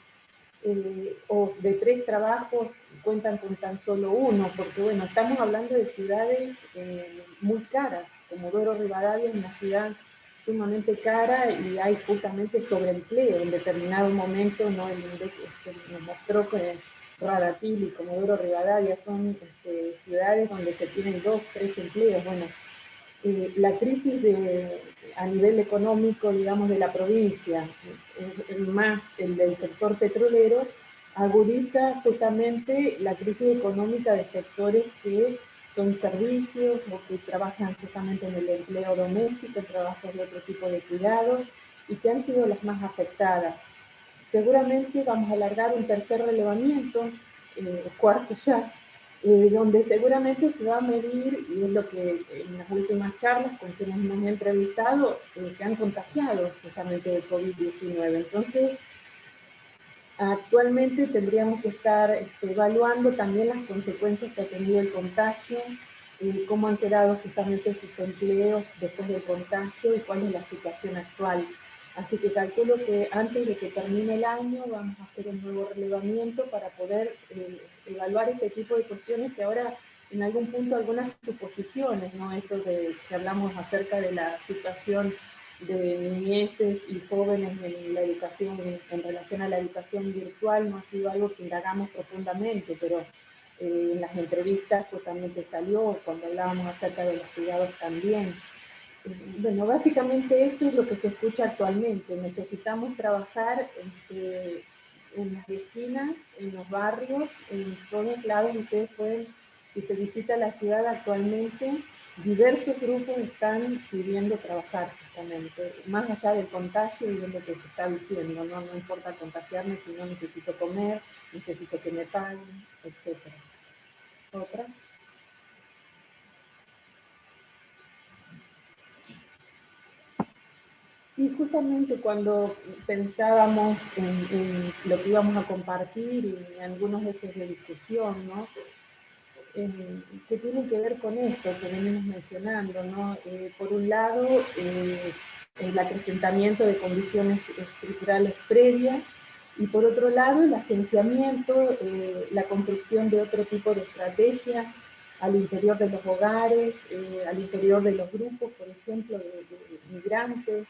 O de 3 trabajos cuentan con tan solo uno, porque bueno, estamos hablando de ciudades muy caras. Comodoro Rivadavia es una ciudad sumamente cara y hay justamente sobreempleo en determinado momento, ¿no? El INDEC nos mostró que Radatil y Comodoro Rivadavia son ciudades donde se tienen 2, 3 empleos. Bueno, la crisis a nivel económico, digamos, de la provincia, más el del sector petrolero, agudiza justamente la crisis económica de sectores que son servicios o que trabajan justamente en el empleo doméstico, trabajos de otro tipo de cuidados, y que han sido las más afectadas. Seguramente vamos a alargar un tercer relevamiento, cuarto ya, donde seguramente se va a medir, y es lo que en las últimas charlas con quienes nos han entrevistado, se han contagiado justamente de COVID-19. Entonces, actualmente tendríamos que estar evaluando también las consecuencias que ha tenido el contagio, cómo han quedado justamente sus empleos después del contagio y cuál es la situación actual. Así que calculo que antes de que termine el año vamos a hacer un nuevo relevamiento para poder evaluar este tipo de cuestiones que ahora en algún punto algunas suposiciones, ¿no? Esto de que hablamos acerca de la situación de niñeces y jóvenes en la educación, en relación a la educación virtual, no ha sido algo que indagamos profundamente, pero en las entrevistas justamente salió, cuando hablábamos acerca de los cuidados también. Bueno, básicamente esto es lo que se escucha actualmente. Necesitamos trabajar en las esquinas, en los barrios, en todos lados. Ustedes pueden, si se visita la ciudad actualmente, diversos grupos están pidiendo trabajar justamente, más allá del contagio y de lo que se está diciendo, ¿no? No importa contagiarme, sino necesito comer, necesito que me paguen, etc. ¿Otra? Y justamente cuando pensábamos en lo que íbamos a compartir y en algunos ejes de discusión, ¿no? Que tienen que ver con esto que venimos mencionando, ¿no? Por un lado, el acrecentamiento de condiciones estructurales previas, y por otro lado, el agenciamiento, la construcción de otro tipo de estrategias al interior de los hogares, al interior de los grupos, por ejemplo, de migrantes.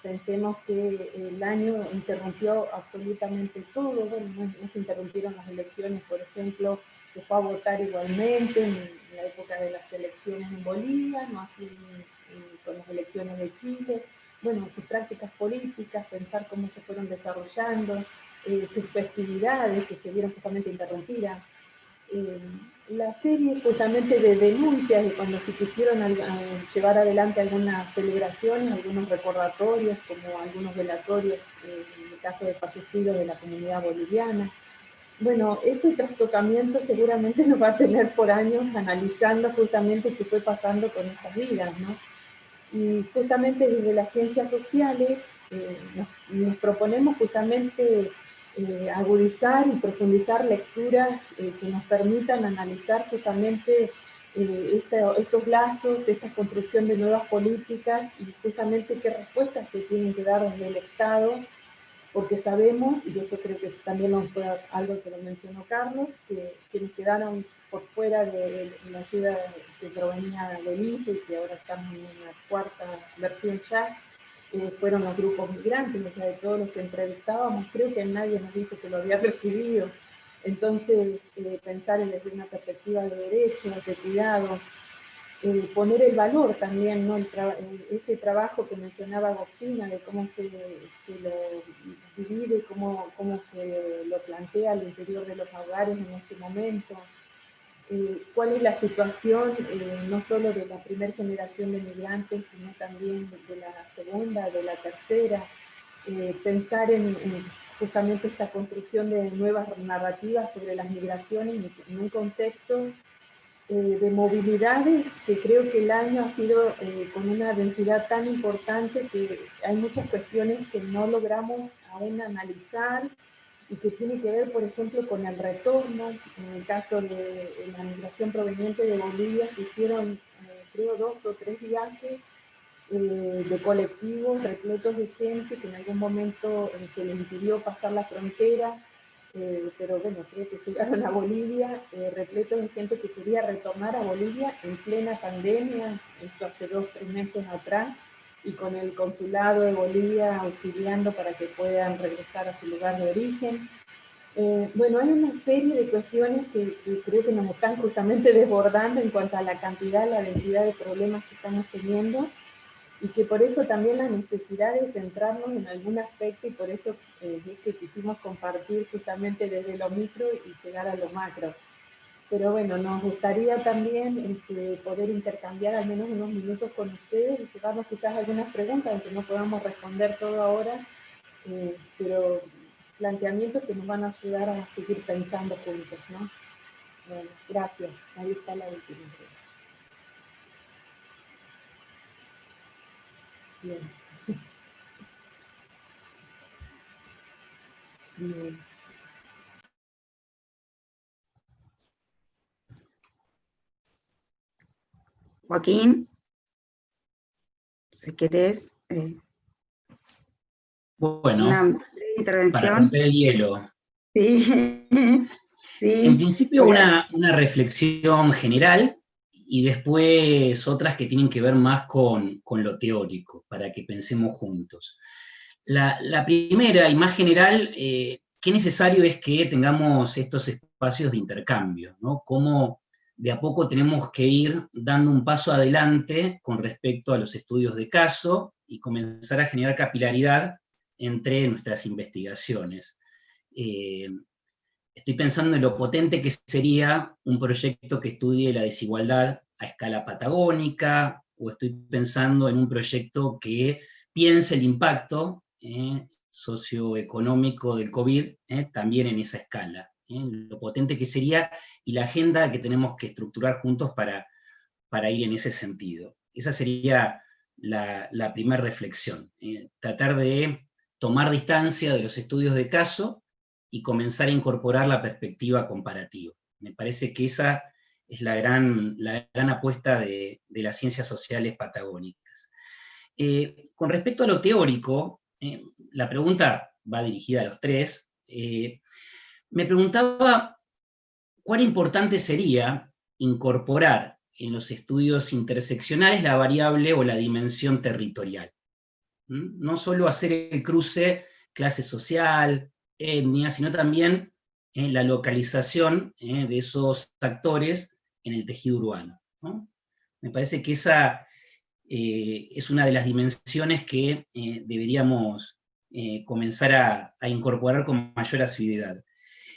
Pensemos que el año interrumpió absolutamente todo, bueno, no se interrumpieron las elecciones, por ejemplo, se fue a votar igualmente en la época de las elecciones en Bolivia, no así con las elecciones de Chile. Bueno, sus prácticas políticas, pensar cómo se fueron desarrollando, sus festividades que se vieron justamente interrumpidas. La serie justamente de denuncias de cuando se quisieron llevar adelante algunas celebraciones, algunos recordatorios, como algunos velatorios, en el caso de fallecidos de la comunidad boliviana. Bueno, este trastocamiento seguramente nos va a tener por años analizando justamente qué fue pasando con estas vidas, ¿no? Y justamente desde las ciencias sociales nos proponemos justamente agudizar y profundizar lecturas que nos permitan analizar justamente estos lazos, esta construcción de nuevas políticas y justamente qué respuestas se tienen que dar desde el Estado, porque sabemos, y esto creo que también fue algo que lo mencionó Carlos, que quienes quedaron por fuera de la ayuda que provenía del IFE y que ahora estamos en una cuarta versión ya, fueron los grupos migrantes, o sea, de todos los que entrevistábamos, creo que nadie nos dijo que lo había recibido. Entonces, pensar desde una perspectiva de derechos, de cuidados, poner el valor también, ¿no? Este trabajo que mencionaba Agostina, de cómo se lo divide, cómo se lo plantea al interior de los hogares en este momento, cuál es la situación no solo de la primera generación de migrantes, sino también de la segunda, de la tercera, pensar en justamente esta construcción de nuevas narrativas sobre las migraciones en un contexto de movilidades que creo que el año ha sido con una densidad tan importante que hay muchas cuestiones que no logramos aún analizar y que tiene que ver, por ejemplo, con el retorno. En el caso de la migración proveniente de Bolivia se hicieron, creo, 2 o 3 viajes de colectivos repletos de gente que en algún momento se les impidió pasar la frontera, pero bueno, creo que llegaron a Bolivia repletos de gente que quería retornar a Bolivia en plena pandemia, esto hace 2 o 3 meses atrás, y con el consulado de Bolivia auxiliando para que puedan regresar a su lugar de origen. Bueno, hay una serie de cuestiones que creo que nos están justamente desbordando en cuanto a la cantidad, la densidad de problemas que estamos teniendo, y que por eso también la necesidad de centrarnos en algún aspecto, y por eso es que quisimos compartir justamente desde lo micro y llegar a lo macro. Pero bueno, nos gustaría también poder intercambiar al menos unos minutos con ustedes y llevarnos quizás algunas preguntas, aunque no podamos responder todo ahora, pero planteamientos que nos van a ayudar a seguir pensando juntos, ¿no? Bueno, gracias. Ahí está la última pregunta. Bien. Bien. Joaquín, si querés Bueno, una breve para intervención. romper el hielo. Sí, sí. En principio Voy a- una reflexión general y después otras que tienen que ver más con lo teórico, para que pensemos juntos. La primera y más general, qué necesario es que tengamos estos espacios de intercambio, ¿no? Cómo de a poco tenemos que ir dando un paso adelante con respecto a los estudios de caso y comenzar a generar capilaridad entre nuestras investigaciones. Estoy pensando en lo potente que sería un proyecto que estudie la desigualdad a escala patagónica, o estoy pensando en un proyecto que piense el impacto socioeconómico del COVID también en esa escala. Lo potente que sería y la agenda que tenemos que estructurar juntos para ir en ese sentido. Esa sería la primera reflexión. Tratar de tomar distancia de los estudios de caso y comenzar a incorporar la perspectiva comparativa. Me parece que esa es la gran apuesta de las ciencias sociales patagónicas. Con respecto a lo teórico, la pregunta va dirigida a los tres. Me preguntaba cuán importante sería incorporar en los estudios interseccionales la variable o la dimensión territorial. No solo hacer el cruce clase social, etnia, sino también la localización de esos actores en el tejido urbano, ¿no? Me parece que esa es una de las dimensiones que deberíamos comenzar a incorporar con mayor asiduidad.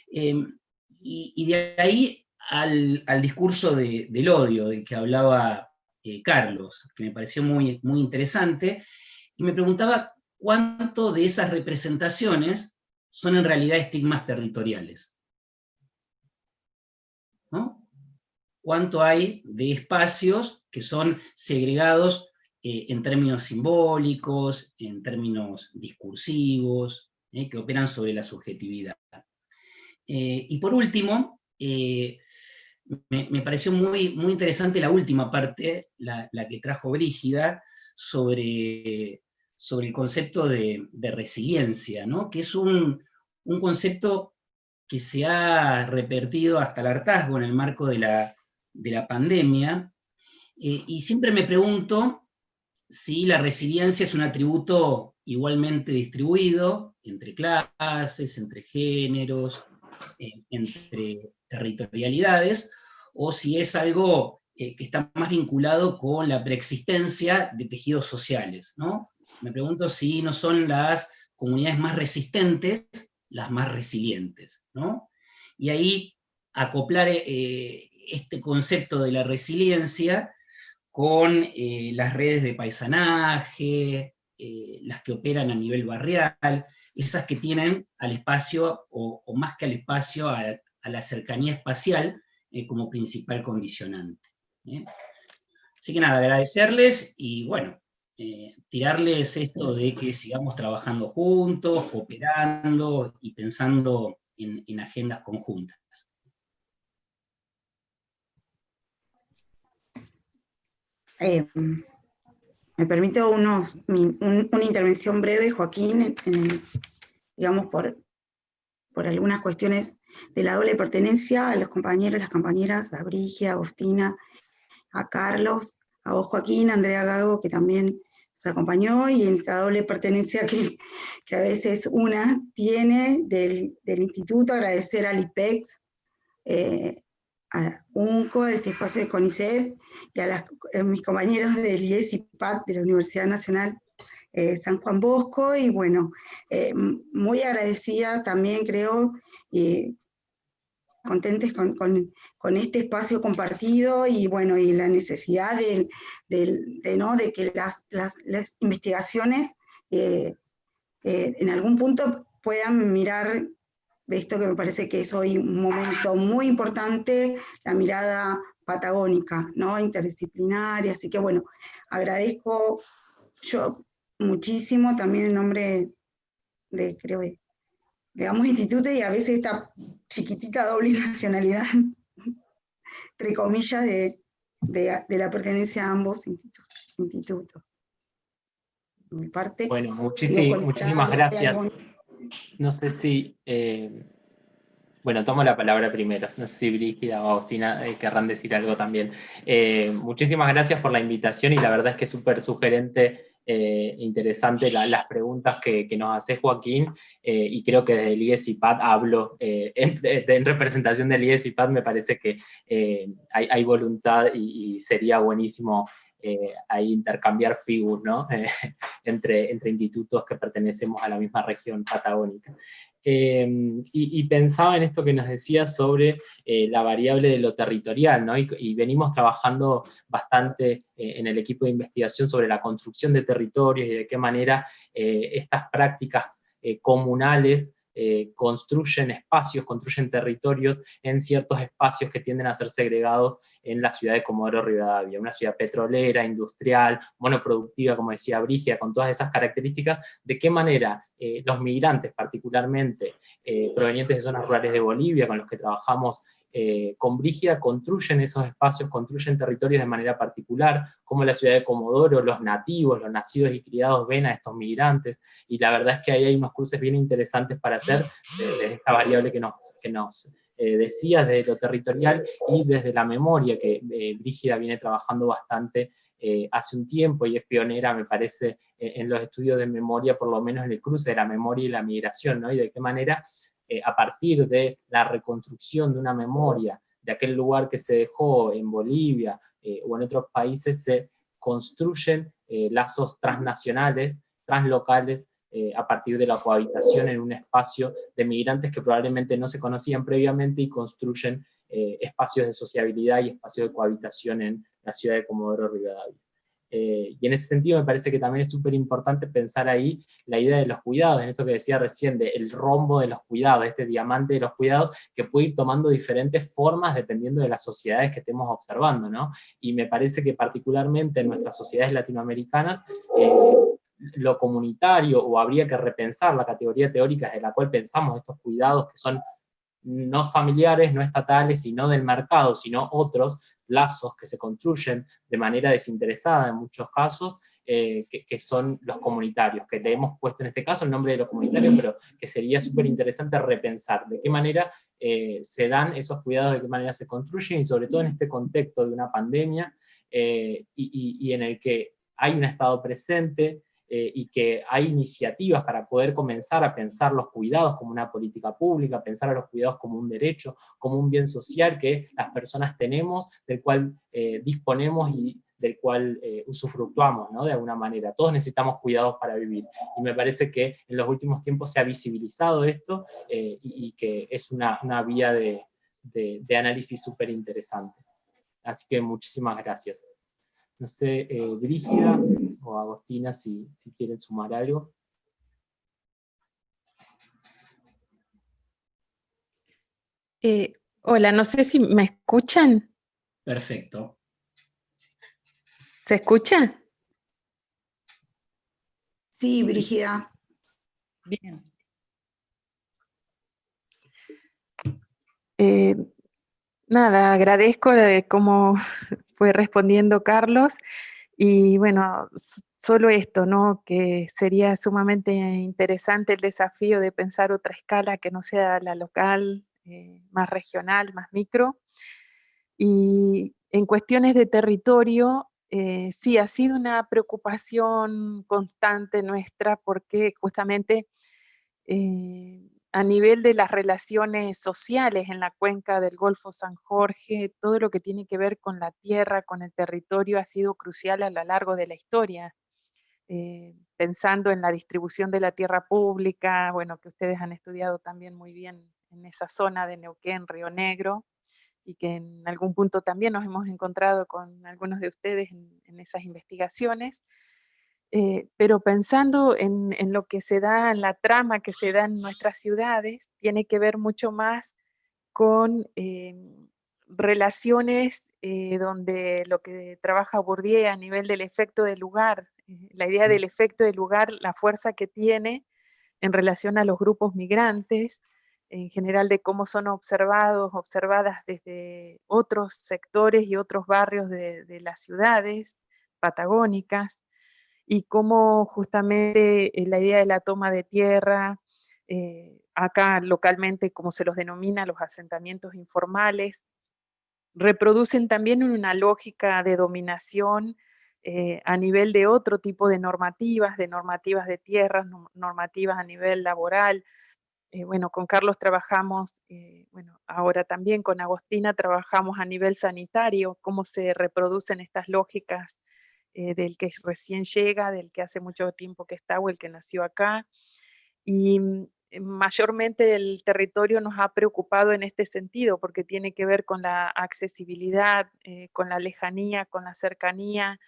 Y de ahí al discurso del odio del que hablaba Carlos, que me pareció muy, muy interesante, y me preguntaba cuánto de esas representaciones son en realidad estigmas territoriales, ¿no? Cuánto hay de espacios que son segregados en términos simbólicos, en términos discursivos, que operan sobre la subjetividad. Y por último, me pareció muy, muy interesante la última parte, la que trajo Brígida, sobre el concepto de resiliencia, ¿no? Que es un concepto que se ha repetido hasta el hartazgo en el marco de la pandemia, y siempre me pregunto si la resiliencia es un atributo igualmente distribuido entre clases, entre géneros, entre territorialidades, o si es algo que está más vinculado con la preexistencia de tejidos sociales, ¿no? Me pregunto si no son las comunidades más resistentes las más resilientes, ¿no? Y ahí acoplar este concepto de la resiliencia con las redes de paisanaje, las que operan a nivel barrial, esas que tienen al espacio, o más que al espacio, a la cercanía espacial como principal condicionante. Así que nada, agradecerles y bueno, tirarles esto de que sigamos trabajando juntos, cooperando y pensando en agendas conjuntas. Me permito una intervención breve, Joaquín, digamos, por algunas cuestiones de la doble pertenencia a los compañeros, las compañeras, a Brígida, a Agostina, a Carlos, a vos, Joaquín, a Andrea Gago, que también nos acompañó, y en esta doble pertenencia que a veces una tiene del instituto. Agradecer al IPEX, a UNCO, este espacio de CONICET, y a mis compañeros del IES y PAT de la Universidad Nacional San Juan Bosco, y bueno, muy agradecida también, creo, contentes con este espacio compartido, y bueno, y la necesidad de que las investigaciones en algún punto puedan mirar de esto que me parece que es hoy un momento muy importante, la mirada patagónica, ¿no? Interdisciplinaria. Así que bueno, agradezco yo muchísimo también en nombre de, creo, de ambos institutos, y a veces esta chiquitita doble nacionalidad, entre comillas, de la pertenencia a ambos institutos. De mi parte, bueno, muchísimas gracias. No sé si, bueno, tomo la palabra primero, no sé si Brígida o Agostina querrán decir algo también. Muchísimas gracias por la invitación, y la verdad es que es súper sugerente, interesante las preguntas que nos hace Joaquín, y creo que desde el IES y PAD hablo, en representación del IES y PAD me parece que hay voluntad, y sería buenísimo ahí intercambiar figuras, ¿no? entre institutos que pertenecemos a la misma región patagónica. Y pensaba en esto que nos decía sobre la variable de lo territorial, ¿no? Y venimos trabajando bastante en el equipo de investigación sobre la construcción de territorios y de qué manera estas prácticas comunales construyen espacios, construyen territorios en ciertos espacios que tienden a ser segregados en la ciudad de Comodoro Rivadavia, una ciudad petrolera, industrial, monoproductiva, como decía Brígida, con todas esas características. ¿De qué manera los migrantes, particularmente provenientes de zonas rurales de Bolivia, con los que trabajamos con Brígida, construyen esos espacios, construyen territorios de manera particular, como la ciudad de Comodoro, los nativos, los nacidos y criados ven a estos migrantes, y la verdad es que ahí hay unos cruces bien interesantes para hacer, desde esta variable que nos decías, de lo territorial y desde la memoria, que Brígida viene trabajando bastante hace un tiempo, y es pionera, me parece, en los estudios de memoria, por lo menos en el cruce de la memoria y la migración, ¿no? Y de qué manera a partir de la reconstrucción de una memoria de aquel lugar que se dejó en Bolivia o en otros países, se construyen lazos transnacionales, translocales, a partir de la cohabitación en un espacio de migrantes que probablemente no se conocían previamente, y construyen espacios de sociabilidad y espacios de cohabitación en la ciudad de Comodoro Rivadavia. Y en ese sentido me parece que también es súper importante pensar ahí la idea de los cuidados, en esto que decía recién, del rombo de los cuidados, este diamante de los cuidados, que puede ir tomando diferentes formas dependiendo de las sociedades que estemos observando, ¿no? Y me parece que particularmente en nuestras sociedades latinoamericanas, lo comunitario, o habría que repensar la categoría teórica de la cual pensamos estos cuidados, que son no familiares, no estatales, sino del mercado, sino otros lazos que se construyen de manera desinteresada en muchos casos, que son los comunitarios, que le hemos puesto en este caso el nombre de los comunitarios, pero que sería súper interesante repensar de qué manera se dan esos cuidados, de qué manera se construyen, y sobre todo en este contexto de una pandemia, y en el que hay un Estado presente, y que hay iniciativas para poder comenzar a pensar los cuidados como una política pública, pensar a los cuidados como un derecho, como un bien social que las personas tenemos, del cual disponemos y del cual usufructuamos, ¿no? De alguna manera. Todos necesitamos cuidados para vivir, y me parece que en los últimos tiempos se ha visibilizado esto, y que es una vía de análisis súper interesante. Así que muchísimas gracias. No sé, Brígida o Agostina, si quieren sumar algo. Hola, no sé si me escuchan. Perfecto. ¿Se escucha? Sí, Brígida. Bien. Nada, agradezco cómo fue respondiendo Carlos, y bueno, solo esto, ¿no? Que sería sumamente interesante el desafío de pensar otra escala que no sea la local, más regional, más micro. Y en cuestiones de territorio, sí, ha sido una preocupación constante nuestra, porque justamente a nivel de las relaciones sociales en la cuenca del Golfo San Jorge, todo lo que tiene que ver con la tierra, con el territorio, ha sido crucial a lo largo de la historia. Pensando en la distribución de la tierra pública, bueno, que ustedes han estudiado también muy bien en esa zona de Neuquén, Río Negro, y que en algún punto también nos hemos encontrado con algunos de ustedes en esas investigaciones. Pero pensando en lo que se da, en la trama que se da en nuestras ciudades, tiene que ver mucho más con relaciones donde lo que trabaja Bourdieu a nivel del efecto del lugar, la idea del efecto del lugar, la fuerza que tiene en relación a los grupos migrantes, en general de cómo son observadas desde otros sectores y otros barrios de las ciudades patagónicas, y cómo justamente la idea de la toma de tierra, acá localmente como se los denomina, los asentamientos informales, reproducen también una lógica de dominación a nivel de otro tipo de normativas de tierras, normativas a nivel laboral. Bueno, con Carlos trabajamos, bueno, ahora también con Agostina trabajamos a nivel sanitario, cómo se reproducen estas lógicas del que recién llega, del que hace mucho tiempo que está o el que nació acá. Y mayormente el territorio nos ha preocupado en este sentido, porque tiene que ver con la accesibilidad, con la lejanía, con la cercanía,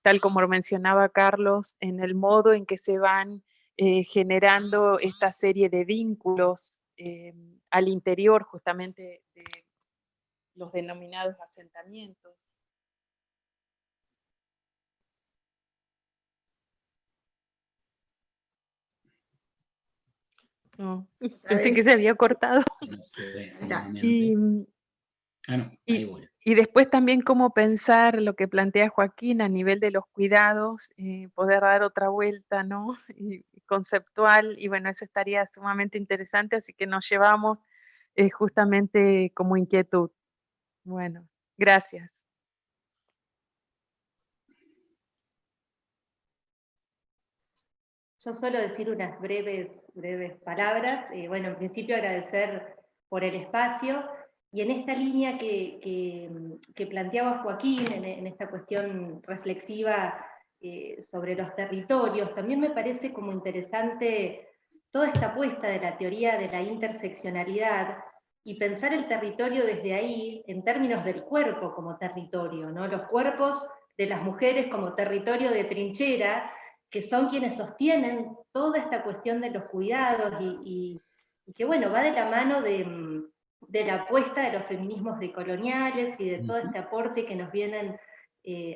tal como lo mencionaba Carlos, en el modo en que se van generando esta serie de vínculos al interior justamente de los denominados asentamientos. No, pensé que se había cortado. Y después también cómo pensar lo que plantea Joaquín a nivel de los cuidados, poder dar otra vuelta, ¿no? Y conceptual, y bueno, eso estaría sumamente interesante, así que nos llevamos justamente como inquietud. Bueno, gracias. Yo suelo decir unas breves palabras. Bueno, en principio agradecer por el espacio, y en esta línea que planteaba Joaquín, en esta cuestión reflexiva sobre los territorios, también me parece como interesante toda esta apuesta de la teoría de la interseccionalidad, y pensar el territorio desde ahí, en términos del cuerpo como territorio, ¿no? Los cuerpos de las mujeres como territorio de trinchera, que son quienes sostienen toda esta cuestión de los cuidados, y que bueno, va de la mano de la apuesta de los feminismos decoloniales y de todo este aporte que nos vienen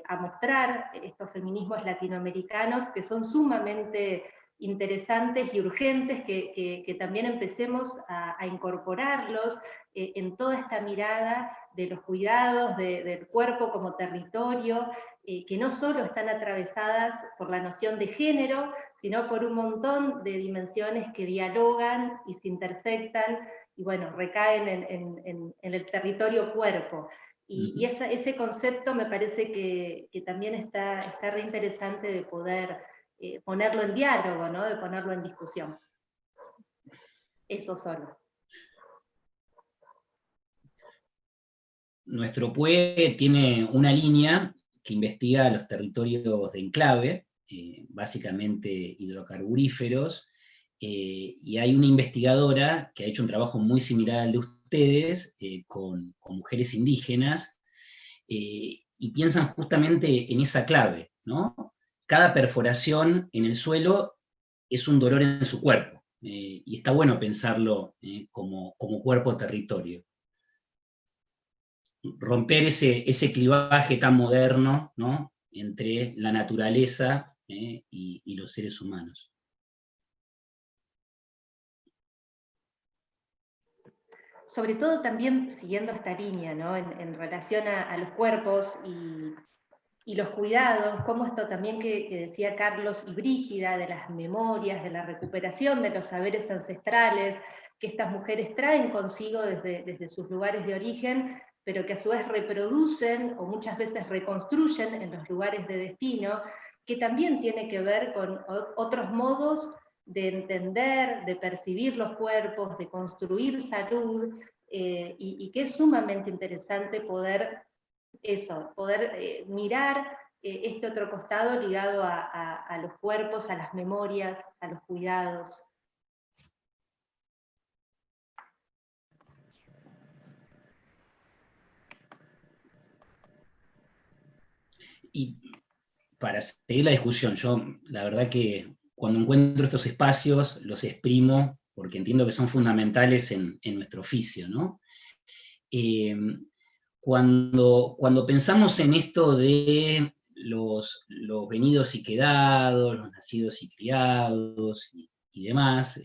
a mostrar estos feminismos latinoamericanos, que son sumamente interesantes y urgentes, que también empecemos a incorporarlos en toda esta mirada de los cuidados, del cuerpo como territorio, que no solo están atravesadas por la noción de género, sino por un montón de dimensiones que dialogan y se intersectan, y bueno, recaen en el territorio cuerpo. Y ese concepto me parece que también está re interesante de poder ponerlo en diálogo, ¿no? De ponerlo en discusión. Eso solo. Nuestro PUE tiene una línea que investiga los territorios de enclave, básicamente hidrocarburíferos, y hay una investigadora que ha hecho un trabajo muy similar al de ustedes, con mujeres indígenas, y piensan justamente en esa clave, ¿no? Cada perforación en el suelo es un dolor en su cuerpo, y está bueno pensarlo como cuerpo-territorio. Romper ese clivaje tan moderno, ¿no?, entre la naturaleza y los seres humanos. Sobre todo también siguiendo esta línea, ¿no?, en relación a los cuerpos y los cuidados, como esto también que decía Carlos y Brígida, de las memorias, de la recuperación de los saberes ancestrales, que estas mujeres traen consigo desde sus lugares de origen, pero que a su vez reproducen o muchas veces reconstruyen en los lugares de destino, que también tiene que ver con otros modos de entender, de percibir los cuerpos, de construir salud, y que es sumamente interesante poder mirar este otro costado ligado a los cuerpos, a las memorias, a los cuidados. Y para seguir la discusión, yo la verdad que cuando encuentro estos espacios los exprimo porque entiendo que son fundamentales en nuestro oficio, ¿no? Cuando pensamos en esto de los venidos y quedados, los nacidos y criados y demás,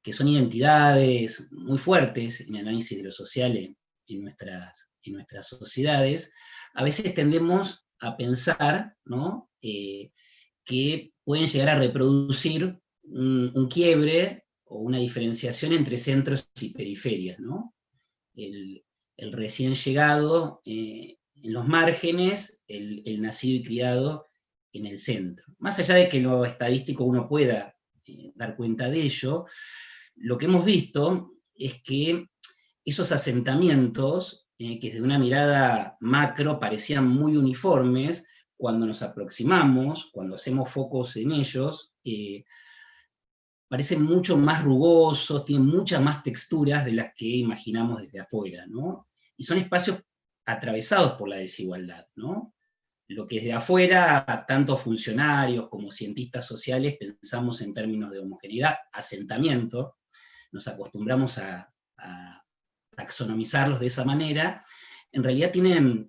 que son identidades muy fuertes en el análisis de lo social en nuestras sociedades, a veces tendemos a pensar, ¿no?, que pueden llegar a reproducir un quiebre o una diferenciación entre centros y periferias, ¿no? El recién llegado en los márgenes, el nacido y criado en el centro. Más allá de que lo estadístico uno pueda dar cuenta de ello, lo que hemos visto es que esos asentamientos, que desde una mirada macro parecían muy uniformes, cuando nos aproximamos, cuando hacemos focos en ellos, parecen mucho más rugosos, tienen muchas más texturas de las que imaginamos desde afuera, ¿no? Y son espacios atravesados por la desigualdad, ¿no? lo que desde afuera, tanto funcionarios como cientistas sociales, pensamos en términos de homogeneidad, asentamiento, nos acostumbramos a taxonomizarlos de esa manera, en realidad tienen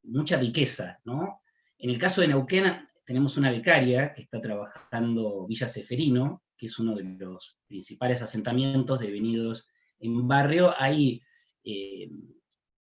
mucha riqueza, ¿no? En el caso de Neuquén tenemos una becaria que está trabajando Villa Ceferino, que es uno de los principales asentamientos devenidos en barrio. Hay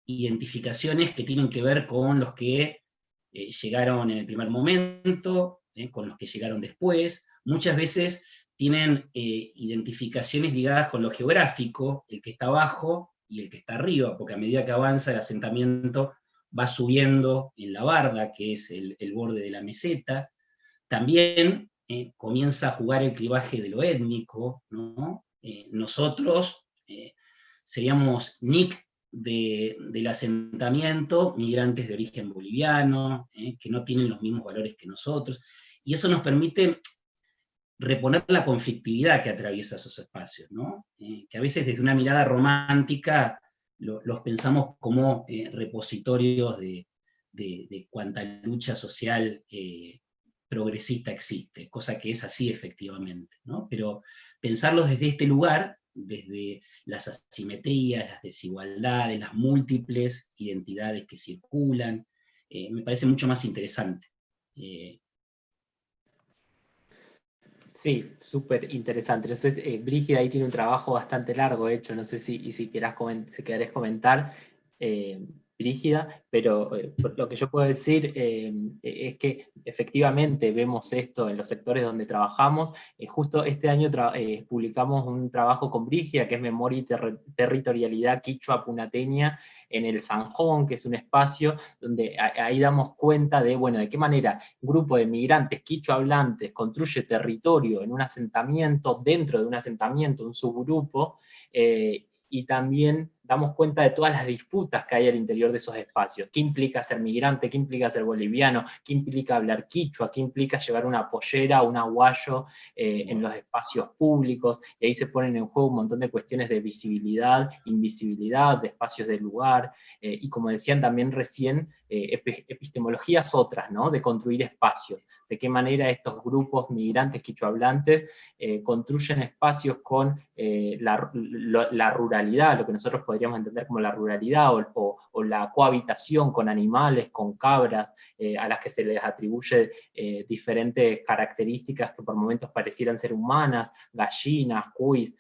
identificaciones que tienen que ver con los que llegaron en el primer momento, con los que llegaron después. Muchas veces tienen identificaciones ligadas con lo geográfico, el que está abajo y el que está arriba, porque a medida que avanza el asentamiento va subiendo en la barda, que es el borde de la meseta. También comienza a jugar el clivaje de lo étnico, ¿no? Nosotros seríamos NIC del asentamiento, migrantes de origen boliviano, que no tienen los mismos valores que nosotros, y eso nos permite reponer la conflictividad que atraviesa esos espacios, ¿no? Que a veces desde una mirada romántica los pensamos como repositorios de cuanta lucha social progresista existe, cosa que es así efectivamente, ¿no? Pero pensarlos desde este lugar, desde las asimetrías, las desigualdades, las múltiples identidades que circulan, me parece mucho más interesante. Sí, súper interesante. Entonces, Brígida ahí tiene un trabajo bastante largo hecho, no sé si querés comentar, Brígida, pero lo que yo puedo decir es que efectivamente vemos esto en los sectores donde trabajamos. Justo este año publicamos un trabajo con Brígida, que es Memoria y Territorialidad Quichua Punateña en el Zanjón, que es un espacio donde ahí damos cuenta de, bueno, de qué manera un grupo de migrantes quichua hablantes construye territorio en un asentamiento, dentro de un asentamiento, un subgrupo, y también damos cuenta de todas las disputas que hay al interior de esos espacios. ¿Qué implica ser migrante? ¿Qué implica ser boliviano? ¿Qué implica hablar quichua? ¿Qué implica llevar una pollera, un aguayo en los espacios públicos? Y ahí se ponen en juego un montón de cuestiones de visibilidad, invisibilidad, de espacios de lugar, y como decían también recién, epistemologías otras, ¿no? De construir espacios. De qué manera estos grupos migrantes quichuahablantes construyen espacios con la ruralidad, lo que nosotros podríamos entender como la ruralidad, o la cohabitación con animales, con cabras, a las que se les atribuye diferentes características que por momentos parecieran ser humanas, gallinas, cuis.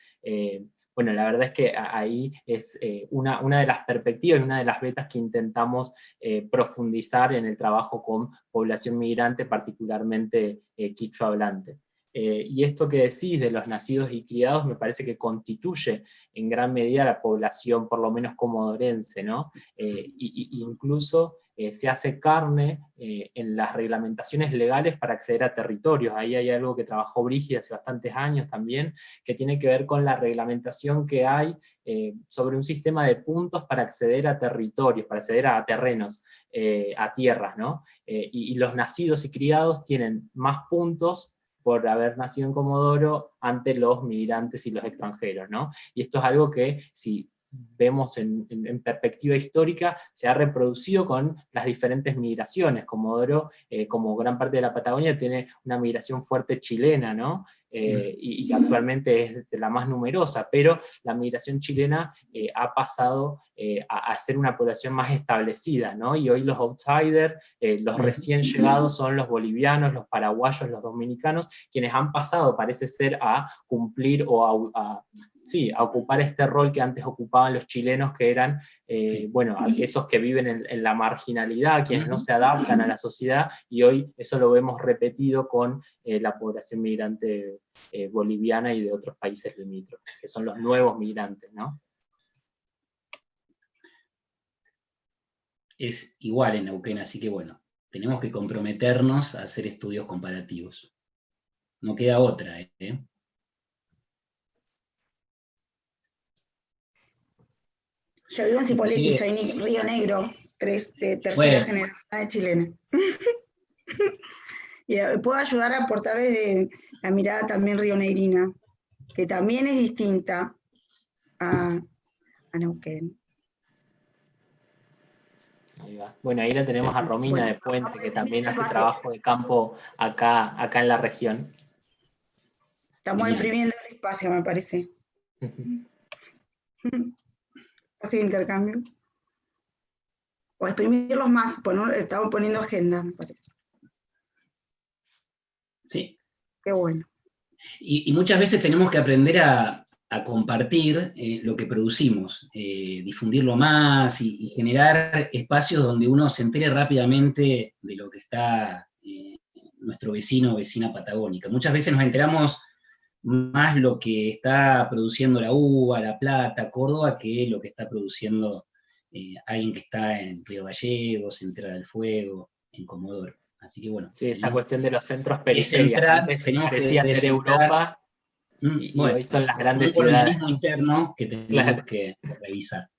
Bueno, la verdad es que ahí es una de las perspectivas y una de las vetas que intentamos profundizar en el trabajo con población migrante, particularmente quichua hablante. Y esto que decís de los nacidos y criados me parece que constituye en gran medida la población, por lo menos comodorense, ¿no? Incluso se hace carne en las reglamentaciones legales para acceder a territorios. Ahí hay algo que trabajó Brígida hace bastantes años también, que tiene que ver con la reglamentación que hay sobre un sistema de puntos para acceder a territorios, para acceder a terrenos, a tierras, ¿no? Y los nacidos y criados tienen más puntos por haber nacido en Comodoro ante los migrantes y los extranjeros, ¿no? Y esto es algo que, si vemos en perspectiva histórica, se ha reproducido con las diferentes migraciones. Comodoro, como gran parte de la Patagonia, tiene una migración fuerte chilena, ¿no? Y actualmente es la más numerosa, pero la migración chilena ha pasado a ser una población más establecida, ¿no? Y hoy los outsiders, los recién llegados son los bolivianos, los paraguayos, los dominicanos, quienes han pasado, parece ser, a cumplir o a ocupar este rol que antes ocupaban los chilenos, que eran, bueno, esos que viven en la marginalidad, quienes no se adaptan a la sociedad, y hoy eso lo vemos repetido con la población migrante boliviana y de otros países limítrofes, que son los nuevos migrantes, ¿no? Es igual en Neuquén, así que bueno, tenemos que comprometernos a hacer estudios comparativos. No queda otra, ¿eh? Yo vivo en Cipolletti, soy Río Negro, de tercera generación de chilena. Y puedo ayudar a aportar desde la mirada también rionegrina, que también es distinta a Neuquén. Ahí va. Bueno, ahí la tenemos a Romina de Puente, que también hace espacio. trabajo de campo acá en la región. Estamos Genial. imprimiendo el espacio, me parece. Espacio de intercambio. O exprimirlos más, estamos poniendo agenda, me parece. Sí. Qué bueno. Y muchas veces tenemos que aprender a compartir lo que producimos, difundirlo más y generar espacios donde uno se entere rápidamente de lo que está nuestro vecino o vecina patagónica. Muchas veces nos enteramos más lo que está produciendo la UBA, La Plata, Córdoba, que lo que está produciendo alguien que está en Río Gallegos, en Tierra del Fuego, en Comodoro. Así que bueno. Sí, esta cuestión de los centros descentrar, periferias. Antes tenemos que decía ser descentrar, Europa y bueno, hoy son las como grandes un ciudades. colonialismo interno que tenemos Claro. que revisar.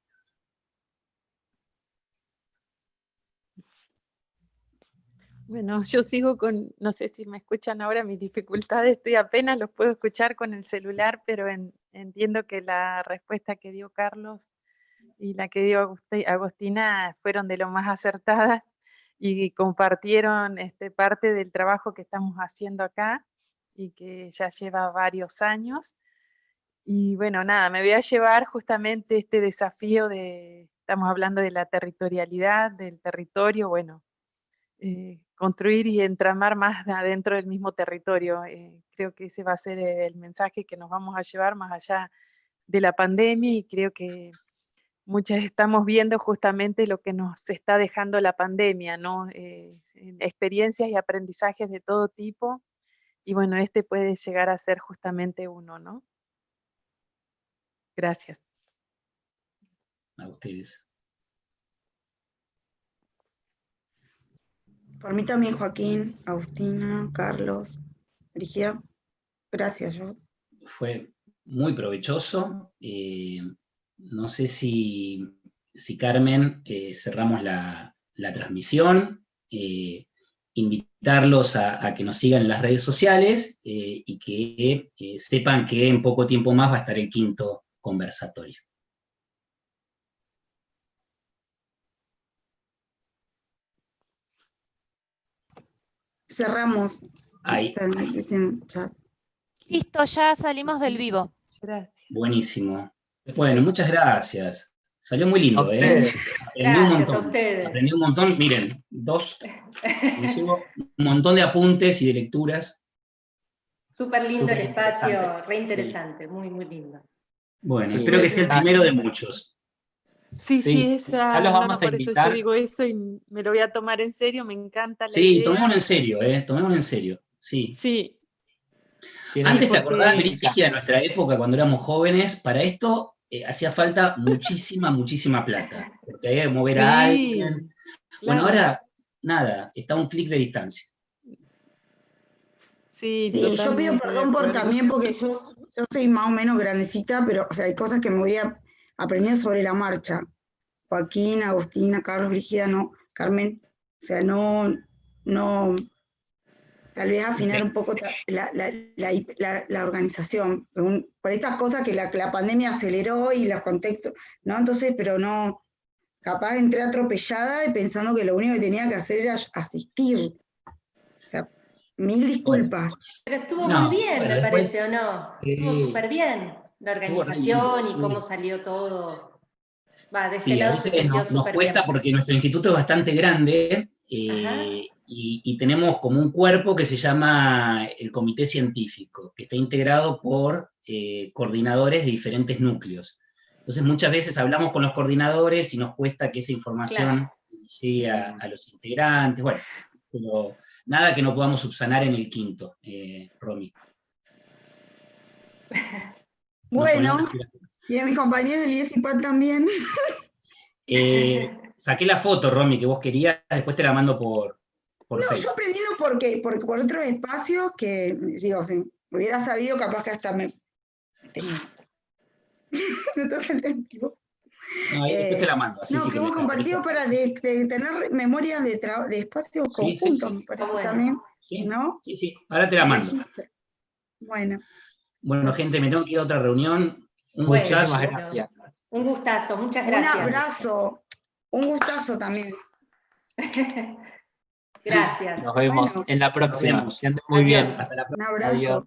Bueno, yo sigo con, no sé si me escuchan ahora, mis dificultades, estoy apenas los puedo escuchar con el celular, pero entiendo que la respuesta que dio Carlos y la que dio Agostina fueron de lo más acertadas y compartieron parte del trabajo que estamos haciendo acá y que ya lleva varios años. Y bueno, nada, me voy a llevar justamente este desafío estamos hablando de la territorialidad, del territorio, bueno, construir y entramar más adentro del mismo territorio. Creo que ese va a ser el mensaje que nos vamos a llevar más allá de la pandemia y creo que muchas estamos viendo justamente lo que nos está dejando la pandemia, ¿no? Experiencias y aprendizajes de todo tipo y bueno, puede llegar a ser justamente uno, ¿no? Gracias. A ustedes. Por mí también, Joaquín, Agustina, Carlos, Brígida, gracias. Fue muy provechoso. No sé si Carmen, cerramos la transmisión. Invitarlos a que nos sigan en las redes sociales y que sepan que en poco tiempo más va a estar el 5º conversatorio. Cerramos. Ahí. Listo, ya salimos del vivo. Gracias. Buenísimo. Bueno, muchas gracias. Salió muy lindo, A ustedes. Aprendí un Gracias a montón. ustedes. Aprendí un montón. Miren, me llevo un montón de apuntes y de lecturas. Súper lindo Súper el espacio, interesante. re interesante, muy, muy lindo. Bueno, Sí, espero que sea el primero de muchos. Sí, Sí, esa, ya los no, vamos a por eso invitar. yo digo eso y me lo voy a tomar en serio, me encanta la Sí, idea. tomémoslo en serio, tomémoslo en serio. Sí. Sí. Antes te porque- acordás, Brígida, de nuestra época, cuando éramos jóvenes, para esto hacía falta muchísima plata, porque había que mover a alguien. Bueno, claro. ahora, nada, está a un clic de distancia. Sí, Sí, yo pido totalmente de perdón acuerdo. también porque yo soy más o menos grandecita, pero o sea, hay cosas que me voy aprendiendo sobre la marcha. Joaquín, Agustina, Carlos, Brígida, no, Carmen, o sea, no, tal vez afinar un poco la organización, por estas cosas que la pandemia aceleró y los contextos, ¿no? Entonces, pero no, capaz entré atropellada y pensando que lo único que tenía que hacer era asistir. O sea, mil disculpas. Pero estuvo No, muy bien, bueno, me después- parece, ¿o no? Sí. Estuvo súper bien la Estuvo re lindo, organización y sí. cómo salió todo. De este Sí, a lado se veces sintió nos súper cuesta bien. porque nuestro instituto es bastante grande Ajá. y tenemos como un cuerpo que se llama el Comité Científico, que está integrado por coordinadores de diferentes núcleos. Entonces muchas veces hablamos con los coordinadores y nos cuesta que esa información llegue a los integrantes. Bueno, pero nada que no podamos subsanar en el 5º, Romy. Bueno, y a mis compañeros Elías y Pan también. Saqué la foto, Romy, que vos querías, después te la mando por No, Facebook. yo aprendiendo porque por otros espacios que, digo, si hubiera sabido, capaz que hasta me... Entonces el tiempo. No, ahí después te la mando. Así No, sí que hemos compartido para tener memorias de espacios Sí, conjuntos, sí. me parece Bueno. también, Sí, ¿no? sí. Ahora te la mando. Registro. Bueno. Bueno, gente, me tengo que ir a otra reunión. Un Bueno, gustazo. Muchísimas gracias. Un gustazo, muchas Un gracias. abrazo, un gustazo también. Gracias. Nos vemos Bueno. en la próxima. Nos vemos. Que anden muy bien. Adiós. Hasta la próxima. Un abrazo. Adiós.